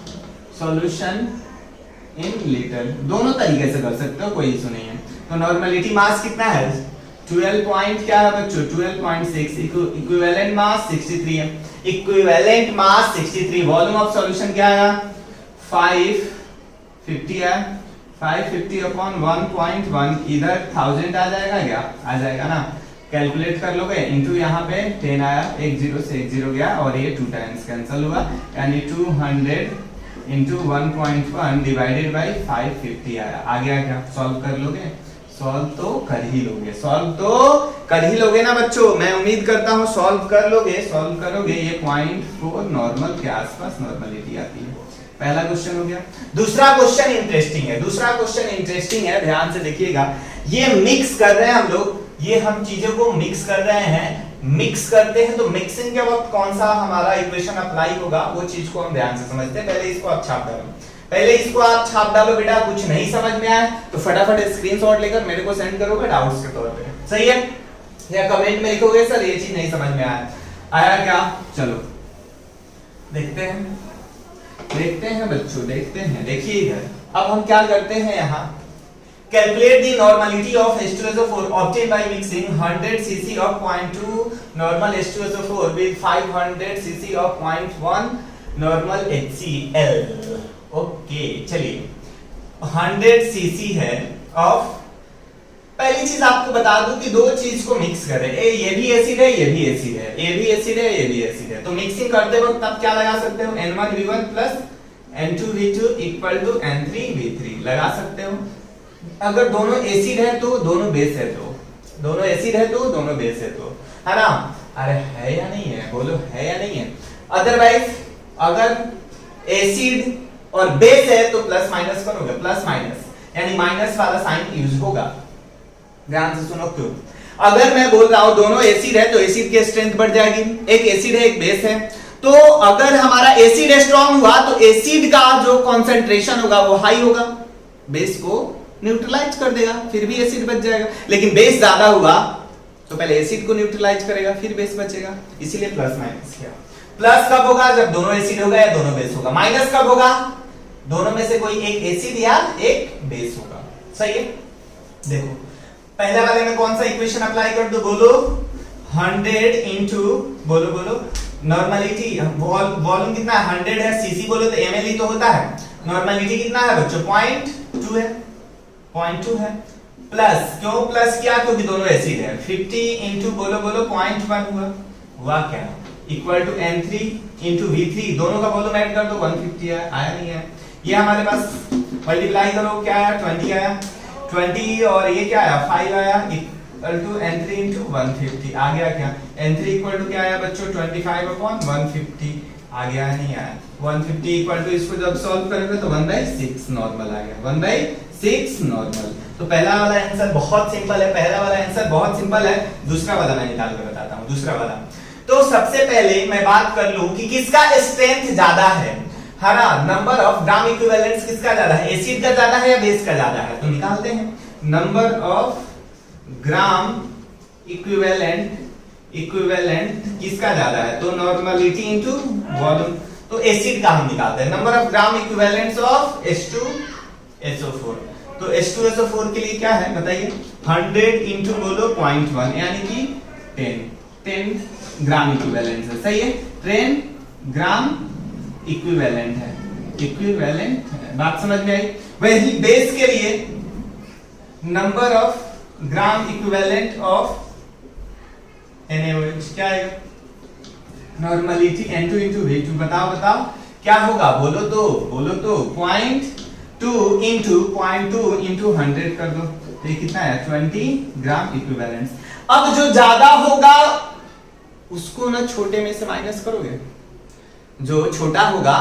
solution in litre, दोनों तरीके से कर सकते हो, कोई इशू नहीं है। तो नॉर्मलिटी मास कितना है, 12 पॉइंट क्या है बच्चों, 12.6, इक्विवेलेंट मास 63 है, equivalent mass 63, volume of solution क्या है 550 है, 550 अपॉन 1.1, इधर 1000 आ जाएगा क्या, आ जाएगा ना, कैलकुलेट कर लोगे, इनटू यहाँ पे 10 आया, एक जीरो से एक जीरो गया और ये 2 टाइम्स कैंसिल हुआ, यानी 200 इंटू 1.1 डिवाइडेड बाई 550 आया। आ गया क्या? सॉल्व कर लोगे? सॉल्व तो कर ही लोगे, सॉल्व तो कर ही लोगे ना बच्चों, मैं उम्मीद करता हूं सॉल्व कर लोगे, सॉल्व करोगे। ये 0.4 नॉर्मल के आसपास नॉर्मलिटी आती है। पहला क्वेश्चन हो गया। दूसरा क्वेश्चन इंटरेस्टिंग है, दूसरा क्वेश्चन इंटरेस्टिंग है, ध्यान से देखिएगा। ये मिक्स कर रहे हैं हम लोग, ये हम चीजों को मिक्स कर रहे हैं। मिक्स करते हैं तो मिक्सिंग के वक्त कौन सा हमारा इक्वेशन अप्लाई होगा वो चीज को हम ध्यान से समझते हैं। पहले इसको आप छाप डालो, पहले इसको आप छाप डालो बेटा। कुछ नहीं समझ में आया तो फटाफट स्क्रीनशॉट लेकर मेरे को सेंड करोगे डाउट्स के तौर पे, सही है? या कमेंट में लिखोगे सर ये चीज नहीं समझ में आया क्या? चलो देखते हैं, देखते हैं बच्चों, देखते हैं। देखिए इधर अब हम क्या करते हैं, यहाँ calculate the normality of H2SO4 obtained by mixing 100 cc of 0.2 normal H2SO4 with 500 cc of 0.1 normal HCl। Okay चलिए 100 cc है ऑफ, पहली चीज आपको बता दूं कि दो चीज को मिक्स करें, ये भी एसिड है, ये भी एसिड है, ये भी एसिड है, ये भी एसिड है। तो मिक्सिंग करते वक्त आप क्या लगा सकते हो? N1V1 plus N2V2 equal to N3V3 लगा सकते हो। अगर दोनों एसिड है तो दोनों बेस है, तो दोनों एसिड है तो दोनों बेस है, तो है ना? अरे है या नहीं है? बोलो है या नहीं है? अदरवाइज अगर एसिड और बेस है तो प्लस माइनस करोगे, प्लस माइनस यानी माइनस वाला साइन यूज होगा। ध्यान से सुनो क्यों। अगर मैं बोल रहा हूं दोनों एसिड है तो एसिड की स्ट्रेंथ बढ़ जाएगी, एक एसिड है एक बेस है। तो अगर हमारा एसिड स्ट्रांग हुआ तो एसिड का जो कॉन्सेंट्रेशन होगा वो हाई होगा, बेस को न्यूट्रलाइज कर देगा, फिर भी एसिड बच जाएगा। लेकिन बेस ज्यादा हुआ तो पहले एसिड को न्यूट्रलाइज करेगा फिर बेस बचेगा, इसीलिए प्लस माइनस किया। प्लस कब होगा? जब दोनों एसिड होगा या दोनों बेस होगा। माइनस कब होगा? दोनों में से कोई एक एसिड या एक बेस होगा, सही है? देखो पहले वाले में कौन सा इक्वेशन अप्लाई कर दो, बोलो 100 इंटू बोलो बोलो नॉर्मलिटी, वॉल्यूम कितना है? 100 है, सीसी बोलो तो एमएल ही तो होता है। नॉर्मलिटी कितना है बच्चों? 0.2 है, 0.2 है। प्लस क्यों प्लस किया? क्योंकि दोनों एसिड है। 50 इंटू बोलो बोलो 0.1 हुआ क्या? Equal to N3 into V3, दोनों का वॉल्यूम ऐड कर दो 150 है, आया नहीं है? ये हमारे पास मल्टीप्लाई करो, क्या आया? 20 आया, 20 और ये क्या आया? 5 आया, इक्वल टू N3 इंटू 150 आ गया क्या? N3 इक्वल टू क्या आया बच्चों? 25/150 आ गया, नहीं आया? 150 इक्वल टू इसको जब सॉल्व करेंगे तो 1/6 नॉर्मल आ गया, 1/6 नॉर्मल। तो पहला वाला आंसर बहुत सिंपल है, पहला वाला आंसर बहुत सिंपल है। दूसरा वाला मैं निकाल कर बताता हूं। दूसरा वाला तो सबसे पहले मैं बात कर लूं कि किसका स्ट्रेंथ ज्यादा है ना? नंबर ऑफ ग्राम इक्विवेलेंट्स किसका ज्यादा है? एसिड का ज्यादा है या बेस का ज्यादा है? तो निकालते हैं। नंबर ऑफ ग्राम इक्विवेलेंट किसका ज्यादा है? तो नॉर्मलिटी इनटू वॉल्यूम, तो एसिड का हम निकालते हैं। Number of gram equivalents of H2SO4, तो H2SO4 के लिए क्या है बताइए? 100 इंटू बोलो 0.1 यानी कि 10 ग्राम इक्विवेलेंट है, सही है? 10 ग्राम इक्विवेलेंट है, इक्विवेलेंट है। बात समझ में आई? वही बेस के लिए number of gram equivalent of NaOH क्या आएगा? नॉर्मलिटी N2 इंटू V2, बताओ क्या होगा? बोलो तो 0.2 इंटू 100 कर दो, तो ये कितना है? 20 ग्राम इक्विवेलेंट्स। अब जो ज्यादा होगा उसको ना छोटे में से माइनस करोगे, जो छोटा होगा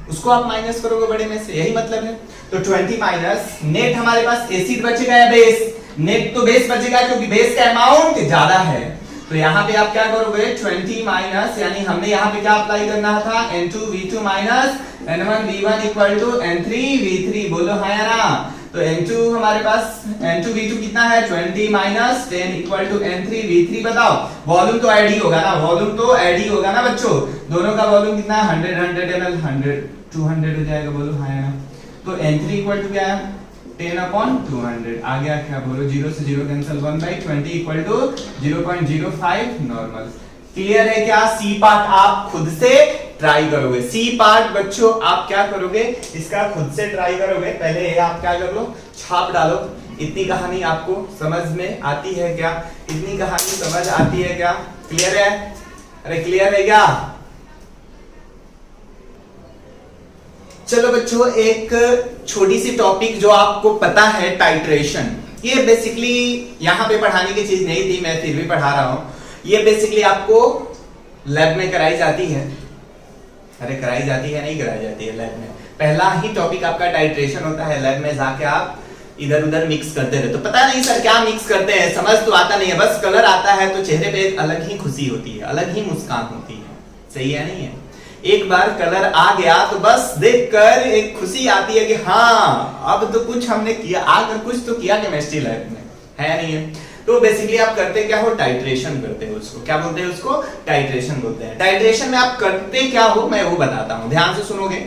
उसको आप माइनस करोगे बड़े में से, यही मतलब है। तो 20 माइनस नेट हमारे पास एसिड बचेगा या बेस? नेट तो बेस बचेगा क्योंकि बेस का अमाउंट ज्यादा है। तो यहाँ पे आप क्या करोगे? 20 माइनस, यानी हमने यहाँ पे क्या अप्लाई करना था? N2V2 minus N1V1 equal to N3V3, बोलो हाँ या ना? तो N2 हमारे पास N2V2 कितना है? 20 माइनस 10 इक्वल टू N3V3। बताओ वॉल्यूम तो ऐड ही होगा ना, वॉल्यूम तो ऐड ही होगा ना बच्चों। दोनों का वॉल्यूम कितना है? 100 ml, 100 200 हो जाएगा, बोलो हाँ या ना? तो N3 इक्वल टू क्या है? 10/200 आ गया क्या? बोलो 0 से 0 cancel, 1/20 equal to 0.05 normal. Clear है क्या? सी पार्ट आप खुद से ट्राई करोगे, सी पार्ट बच्चों आप क्या करोगे? इसका खुद से ट्राई करोगे। पहले ये आप क्या कर लो? छाप डालो। इतनी कहानी आपको समझ में आती है क्या? इतनी कहानी समझ आती है क्या? क्लियर है? अरे क्लियर है क्या? चलो बच्चों, एक छोटी सी टॉपिक जो आपको पता है, टाइट्रेशन। ये बेसिकली यहाँ पे पढ़ाने की चीज नहीं थी, मैं फिर भी पढ़ा रहा हूँ। ये बेसिकली आपको लैब में कराई जाती है। अरे कराई जाती है, नहीं कराई जाती है लैब में। पहला ही टॉपिक आपका टाइट्रेशन होता है। लैब में जाके आप इधर उधर मिक्स करते रहते, तो पता नहीं सर क्या मिक्स करते हैं, समझ तो आता नहीं है। बस कलर आता है तो चेहरे पे एक अलग ही खुशी होती है, अलग ही मुस्कान होती है। सही है नहीं है? एक बार कलर आ गया तो बस देखकर एक खुशी आती है कि हाँ अब तो कुछ हमने किया, आकर कुछ तो किया केमिस्ट्री लैब में, है नहीं है? तो बेसिकली आप करते क्या हो, टाइट्रेशन करते हो। उसको क्या बोलते हैं? उसको टाइट्रेशन बोलते हैं। टाइट्रेशन में आप करते क्या हो मैं वो बताता हूं, ध्यान से सुनोगे।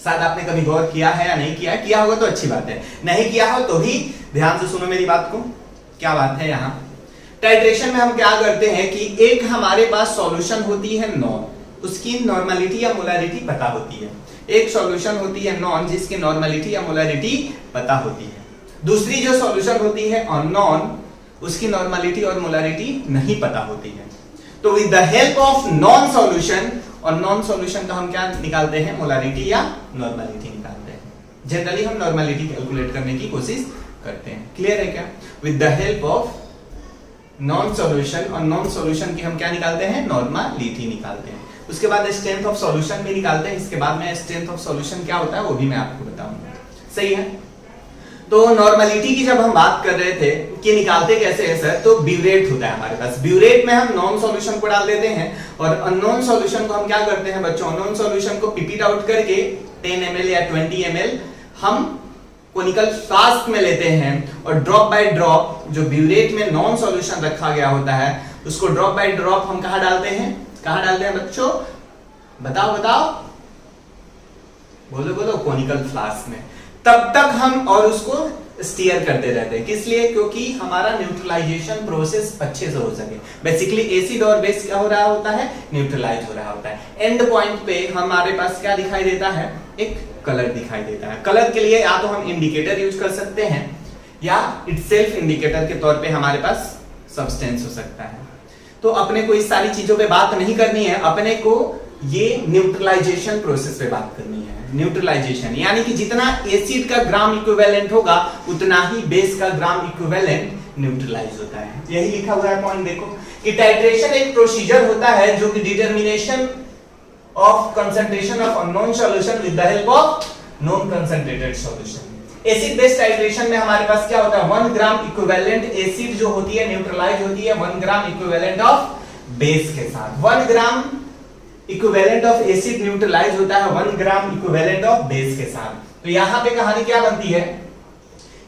शायद आपने कभी गौर किया है या नहीं किया, किया होगा तो अच्छी बात है, नहीं किया हो तो भी ध्यान से सुनो मेरी बात को। क्या बात है यहाँ टाइट्रेशन में हम क्या करते हैं कि एक हमारे पास सॉल्यूशन होती है नॉन, उसकी नॉर्मलिटी या मोलारिटी पता होती है। एक सॉल्यूशन होती है नॉन जिसकी नॉर्मलिटी या मोलारिटी पता होती है। दूसरी जो सॉल्यूशन होती है अननोन, उसकी नॉर्मलिटी और मोलारिटी नहीं पता होती है। तो with the help of non solution और नॉन सॉल्यूशन का हम क्या निकालते हैं, मोलारिटी या नॉर्मलिटी निकालते हैं। जनरली हम नॉर्मलिटी कैलकुलेट करने की कोशिश करते हैं। क्लियर है क्या? With the help of non solution और नॉन सॉल्यूशन की हम क्या निकालते हैं, नॉर्मलिटी निकालते हैं। उसके बाद स्ट्रेंथ ऑफ सॉल्यूशन भी निकालते हैं। इसके बाद में स्ट्रेंथ ऑफ सॉल्यूशन क्या होता है वो भी मैं आपको बताऊंगा। सही है? तो नॉर्मलिटी की जब हम बात कर रहे थे कि निकालते कैसे है सर, तो ब्यूरेट होता है हमारे पास। ब्यूरेट में हम नॉन सॉल्यूशन को डाल देते हैं और अननोन सॉल्यूशन को हम क्या करते हैं बच्चों, अननोन सॉल्यूशन को पिपिट आउट करके 10 ml या 20 ml हम कोनिकल फ्लास्क में लेते हैं और ड्रॉप बाय ड्रॉप जो ब्यूरेट में नॉन सॉल्यूशन रखा गया होता है उसको ड्रॉप बाय ड्रॉप हम कहां डालते हैं, कहां डालते हैं बच्चों, बताओ बताओ, बोलो बोलो, कोनिकल फ्लास्क में। तब तक हम और उसको स्टीयर करते रहते हैं। किस लिए? क्योंकि हमारा न्यूट्रलाइजेशन प्रोसेस अच्छे से हो सके। बेसिकली एसिड और बेस क्या हो रहा होता है, न्यूट्रलाइज हो रहा होता है। एंड पॉइंट पे हमारे पास क्या दिखाई देता है, एक कलर दिखाई देता है। कलर के लिए या तो हम इंडिकेटर यूज कर सकते हैं या इटसेल्फ इंडिकेटर के तौर पे हमारे पास सब्सटेंस हो सकता है। तो अपने को इस सारी चीजों पे बात नहीं करनी है, अपने को ये न्यूट्रलाइजेशन प्रोसेस पे बात करनी है। न्यूट्रलाइजेशन यानी कि जितना एसिड का ग्राम इक्विवेलेंट होगा उतना ही बेस का ग्राम इक्विवेलेंट न्यूट्रलाइज होता है। यही लिखा हुआ है पॉइंट देखो कि टाइट्रेशन एक प्रोसीजर होता है जो कि determination of concentration of unknown solution with the help of non concentrated solution. Acid base titration में हमारे पास क्या होता है, 1 ग्राम इक्विवेलेंट एसिड जो होती है न्यूट्रलाइज होती है 1 ग्राम इक्विवेलेंट ऑफ बेस के साथ। 1 gram equivalent of acid neutralize होता है 1 ग्राम इक्विवेलेंट ऑफ बेस के साथ। तो यहां पे कहानी क्या बनती है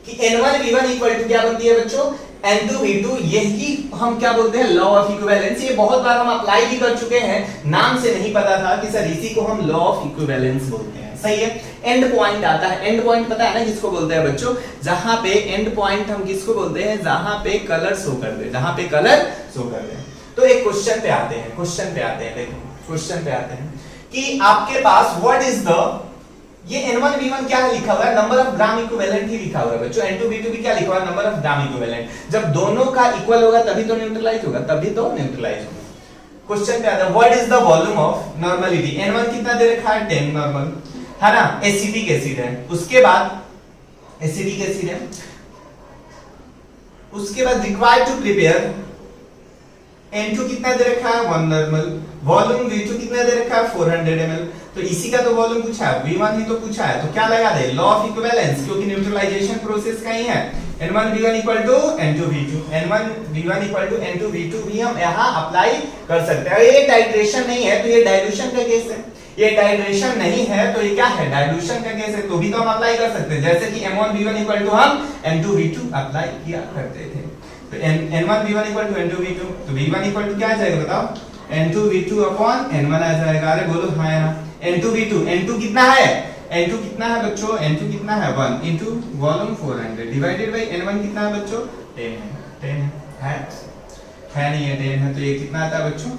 कि N1V1 इक्वल टू क्या बनती है बच्चों, N2V2। यही हम क्या बोलते हैं, लॉ ऑफ इक्विवेलेंस। ये बहुत बार हम अप्लाई भी कर चुके हैं, नाम से नहीं पता था कि सर इसी को हम लॉ ऑफ इक्विवेलेंस बोलते हैं। सही है? एंड पॉइंट आता है। एंड पॉइंट पता है ना किसको बोलते हैं बच्चों, जहां पे एंड पॉइंट हम किसको बोलते हैं, जहां पे कलर शो कर दे, जहां पे कलर शो कर दे। तो एक क्वेश्चन पे आते हैं, क्वेश्चन पे आते हैं, देखो क्वेश्चन पे आते हैं कि आपके पास व्हाट इज द, ये N1V1 क्या है लिखा हुआ है, नंबर ऑफ ग्राम इक्विवेलेंट ही लिखा हुआ है बच्चों। N2V2 भी क्या लिखा हुआ है, नंबर ऑफ ग्राम इक्विवेलेंट। जब दोनों का इक्वल होगा तभी तो न्यूट्रलाइज होगा, तभी तो न्यूट्रलाइज होगा। क्वेश्चन पे आता है what is the volume of normality. N1 कितना दे रखा है, 10 नॉर्मल है ना, एसिडिक एसिड है। उसके बाद एसिडिक एसिड है, उसके बाद रिक्वायर्ड टू प्रिपेयर N2 कितना दे रखा है, 1 नॉर्मल। वॉल्यूम V2 कितना दे रखा है, 400 ml। तो इसी का तो वॉल्यूम पूछा है, V1 ही तो पूछा है, तो क्या लगा दे, लॉ ऑफ इक्विवेलेंस, क्योंकि न्यूट्रलाइजेशन प्रोसेस का ही है। N1V1 equal to N2V2, N1V1 equal to N2V2 भी हम यहाँ अप्लाई कर सकते हैं। ये टाइट्रेशन नहीं है तो ये डाइल्यूशन का केस है, ये टाइट्रेशन नहीं है तो ये क्या है, डाइल्यूशन का केस है, तो भी तो हम अप्लाई कर सकते हैं। जैसे कि M1V1 इक्वल टू हम N2V2 अप्लाई किया करते थे। तो N1V1 इक्वल टू N2V2, तो V1 इक्वल टू क्या आ जाएगा बताओ, N2V2 अपॉन N1 आ जाएगा। अरे बोलो हाँ यहाँ N2V2, N2 कितना है, N2 कितना है बच्चों, N2 कितना है 1 into volume 400 divided by N1 कितना है बच्चों, 10 है, 10 है नहीं है, 10 है, तो ये कितना आता है बच्चों,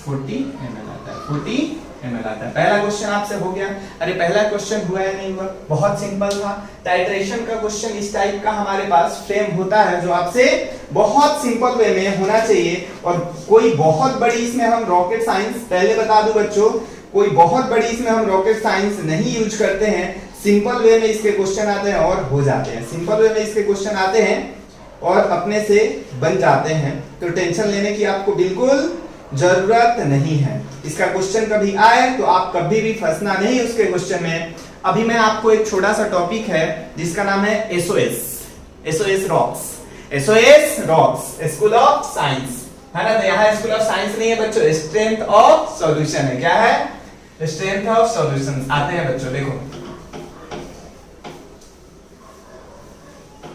40 ml आता है, 40 ml आता है। पहला क्वेश्चन आपसे हो गया। अरे पहला क्वेश्चन हुआ या नहीं हुआ, बहुत सिंपल था। टाइट्रेशन का क्वेश्चन इस टाइप का हमारे पास फ्रेम होता है जो आपसे बहुत सिंपल वे में होना चाहिए, और कोई बहुत बड़ी इसमें हम रॉकेट साइंस, पहले बता दूं बच्चों कोई बहुत बड़ी इसमें हम रॉकेट साइंस नहीं यूज करते हैं, सिंपल वे में इसके क्वेश्चन आते हैं और हो जाते हैं, सिंपल वे में इसके क्वेश्चन आते हैं और अपने से बन जाते हैं, तो टेंशन लेने की आपको बिल्कुल जरूरत नहीं है। इसका क्वेश्चन कभी आए तो आप कभी भी फंसना नहीं उसके क्वेश्चन में। अभी मैं आपको एक छोटा सा टॉपिक है जिसका नाम है SOS rocks, SOS rocks, school of science, है ना। तो यहाँ स्कूल ऑफ साइंस नहीं है बच्चों, स्ट्रेंथ ऑफ सॉल्यूशन है। क्या है? Strength of solution. आते हैं बच्चों, देखो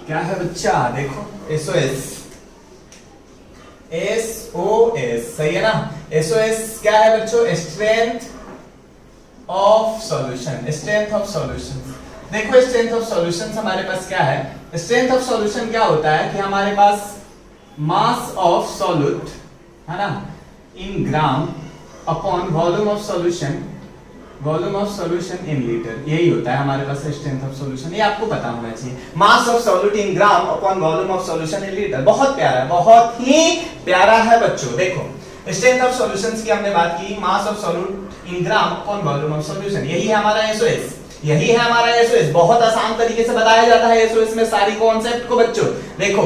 क्या है बच्चा, देखो एसओएस, एसओएस सही है ना। एसओएस क्या है बच्चों? Strength of solution, strength of solution. देखो स्ट्रेंथ ऑफ सॉल्यूशन हमारे पास क्या है? स्ट्रेंथ ऑफ सॉल्यूशन क्या होता है कि हमारे पास मास ऑफ सॉल्यूट, है ना, in gram upon volume of solution, volume of solution in litre, यही होता है हमारे पास स्ट्रेंथ ऑफ सॉल्यूशन। ये आपको पता होना चाहिए, mass of solute in gram upon volume of solution in litre. बहुत प्यारा है, बहुत ही प्यारा है बच्चों। देखो स्ट्रेंथ ऑफ सॉल्यूशंस की हमने बात की, mass of solute in gram upon volume of solution, यही है हमारा एसओएस, यही है हमारा एसओएस। बहुत आसान तरीके से बताया जाता है एसओएस में सारी कॉन्सेप्ट को बच्चों। देखो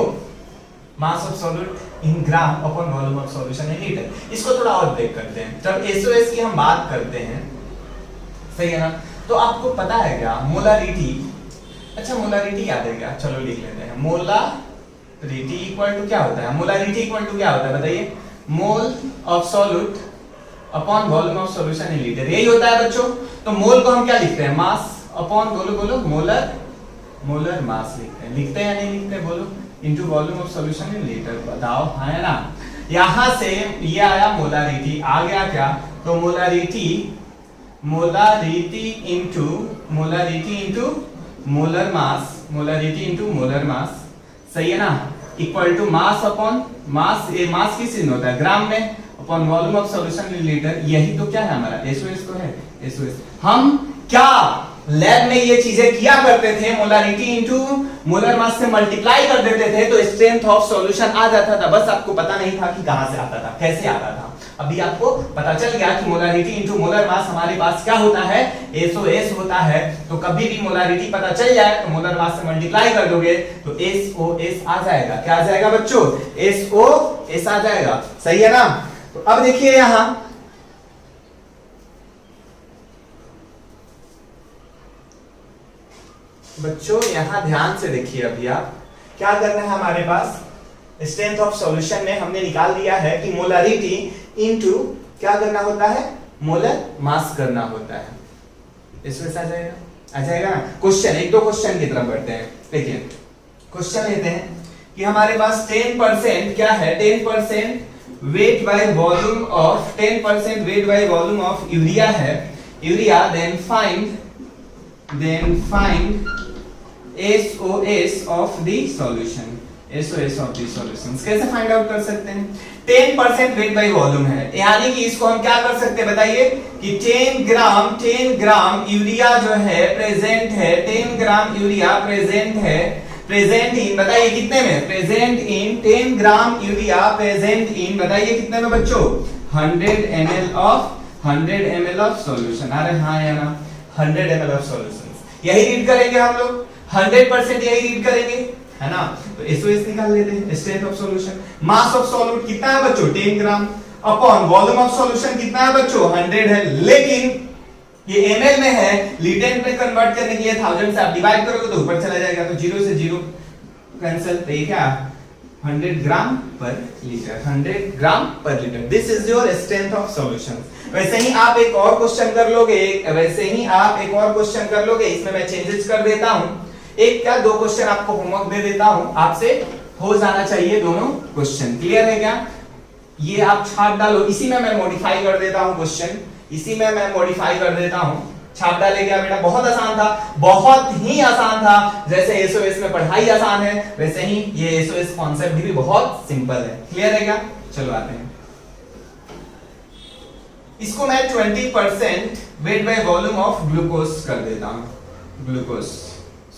mass of solute in gram upon volume of solution in litre. इसको थोड़ा और ब्रेक करते हैं। जब एसओएस की हम बात करते हैं, सही है ना, तो आपको पता है क्या मोलारिटी? अच्छा मोलारिटी याद है क्या? चलो लिख लेते हैं। मोलारिटी इक्वल टू क्या होता है? मोलारिटी इक्वल टू क्या होता है बताइए? Mole of solute upon volume of solution in litre, यही होता है बच्चों। तो मोल को हम क्या लिखते हैं? मास अपॉन, बोलो बोलो, मोलर, मोलर मास लिखते हैं, लिखते हैं या नहीं लिखते? बोलो, into volume of solution in litre. बताओ, हाँ है ना। यहां से ये आया मोलारिटी, आ गया क्या? तो molarity, molarity into molar mass, molarity into molar mass, सही है ना, equal to mass upon mass, ये मास किस चिन्ह होता है? ग्राम में, upon volume of solution in litre. यही तो क्या है हमारा एसओएस तो है, एसओएस। हम क्या लैब में ये चीजें किया करते थे, मोलारिटी इनटू मोलर मास से मल्टीप्लाई कर देते थे तो स्ट्रेंथ ऑफ सॉल्यूशन आ जाता था। बस आपको पता नहीं था कि कहां से आता था, कैसे आता था। अभी आपको पता चल गया कि मोलारिटी इनटू मोलर मास हमारे पास क्या होता है? एसओएस होता है। तो कभी भी मोलारिटी पता चल जाए तो मोलर मास से मल्टीप्लाई कर दोगे तो एसओएस आ जाएगा। क्या आ जाएगा बच्चों? एसओएस आ जाएगा, सही है ना। तो अब देखिए यहां बच्चों, यहां ध्यान से देखिए। अभी आप क्या करना है, हमारे पास स्ट्रेंथ ऑफ सॉल्यूशन में हमने निकाल दिया है कि मोलारिटी इनटू क्या करना होता है? मोलर मास करना होता है। इसमें आ जाएगा, आ जाएगा ना। क्वेश्चन, एक दो क्वेश्चन की तरफ बढ़ते हैं। देखिए क्वेश्चन लेते हैं कि हमारे पास 10% क्या है? 10% weight by volume of, 10% weight by volume of urea है, urea. Then find SOS of the solution, SOS of the solutions. कैसे फाइंड आउट कर सकते हैं? 10% वेट बाय वॉल्यूम है, यानी कि इसको हम क्या कर सकते हैं बताइए कि 10 ग्राम यूरिया जो है प्रेजेंट है, 10 ग्राम यूरिया प्रेजेंट है, प्रेजेंट इन, बताइए कितने में? Present in 10 gram urea present in, बताइए कितने में बच्चों? 100 ml ऑफ सॉल्यूशन। अरे हाँ या ना, 100 ml ऑफ सॉल्यूशन। यही रीड करेंगे हम लोग, 100% यही रीड करेंगे, है ना। तो एसओएस निकाल लेते हैं, strength of solution. Mass of solute कितना है बच्चों? 10 ग्राम, अपॉन वॉल्यूम ऑफ सॉल्यूशन कितना है बच्चों? 100 है, लेकिन ये ml में है, लीटर में कन्वर्ट करने के लिए 1000 से आप डिवाइड करोगे तो ऊपर चला जाएगा, तो 0 से 0 कैंसिल। तो ये क्या? 100 ग्राम पर लीटर, 100 ग्राम पर litre. This is your strength of solution. वैसे ही आप एक और क्वेश्चन कर लोगे, इसमें मैं चेंजेस कर देता हूं। एक क्या दो क्वेश्चन आपको होमवर्क दे देता हूं, आपसे हो जाना चाहिए दोनों क्वेश्चन। क्लियर है क्या? ये आप छाप डालो, इसी में मैं मॉडिफाई कर देता हूं क्वेश्चन, इसी में मैं मॉडिफाई कर देता हूं। छाप डाले क्या बेटा? बहुत आसान था, बहुत ही आसान था। जैसे एसओएस में पढ़ाई आसान है, वैसे ही ये एसओएस कॉन्सेप्ट भी बहुत सिंपल है। क्लियर है क्या? चलो आते हैं। इसको मैं 20% weight by volume of glucose कर देता हूं, glucose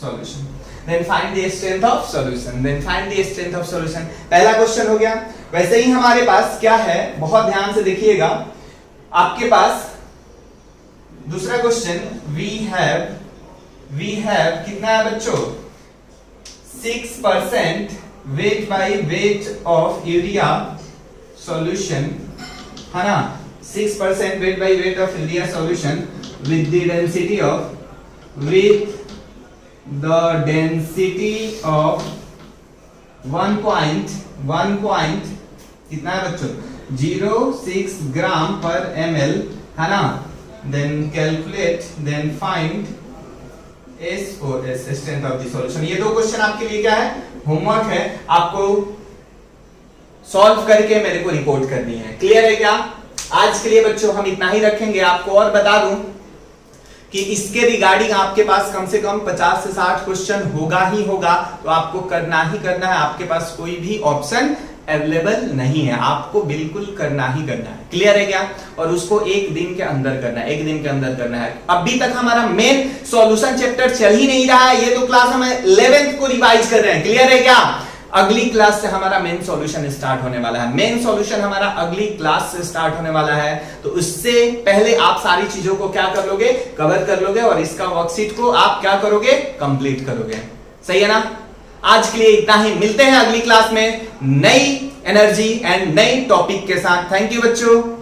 solution. Then find the strength of solution. पहला क्वेश्चन हो गया। वैसे ही हमारे पास क्या है, बहुत ध्यान से देखिएगा, आपके पास दूसरा क्वेश्चन वी हैव कितना है बच्चों 6% weight by weight of urea solution है ना 6% weight by weight of urea solution with the density of 1 कितना है बच्चों 0.6 ग्राम पर ml है ना then calculate then find S4S strength of the solution। ये दो क्वेश्चन आपके लिए क्या है होमवर्क है, आपको सॉल्व करके मेरे को रिपोर्ट करनी है। क्लियर है क्या? आज के लिए बच्चों हम इतना ही रखेंगे। आपको और बता दूं कि इसके रिगार्डिंग आपके पास कम से कम 50 से 60 क्वेश्चन होगा ही होगा, तो आपको करना ही करना है। आपके पास कोई भी ऑप्शन अवेलेबल नहीं है, आपको बिल्कुल करना ही करना है। क्लियर है क्या? और उसको एक दिन के अंदर करना है, एक दिन के अंदर करना है। अभी तक हमारा मेन सॉल्यूशन चैप्टर चल ही नहीं रहा है, ये तो क्लास हम 11th को रिवाइज कर रहे हैं। क्लियर है क्या? अगली क्लास से हमारा मेन सॉल्यूशन स्टार्ट होने वाला है। मेन सॉल्यूशन हमारा अगली क्लास से स्टार्ट होने वाला है, तो उससे पहले आप सारी चीजों को क्या कर लोगे, कवर कर लोगे, और इसका वर्कशीट को आप क्या करोगे, कंप्लीट करोगे। सही है ना? आज के लिए इतना ही, मिलते हैं अगली क्लास में नई एनर्जी एंड नई टॉपिक के साथ। थैंक यू बच्चों।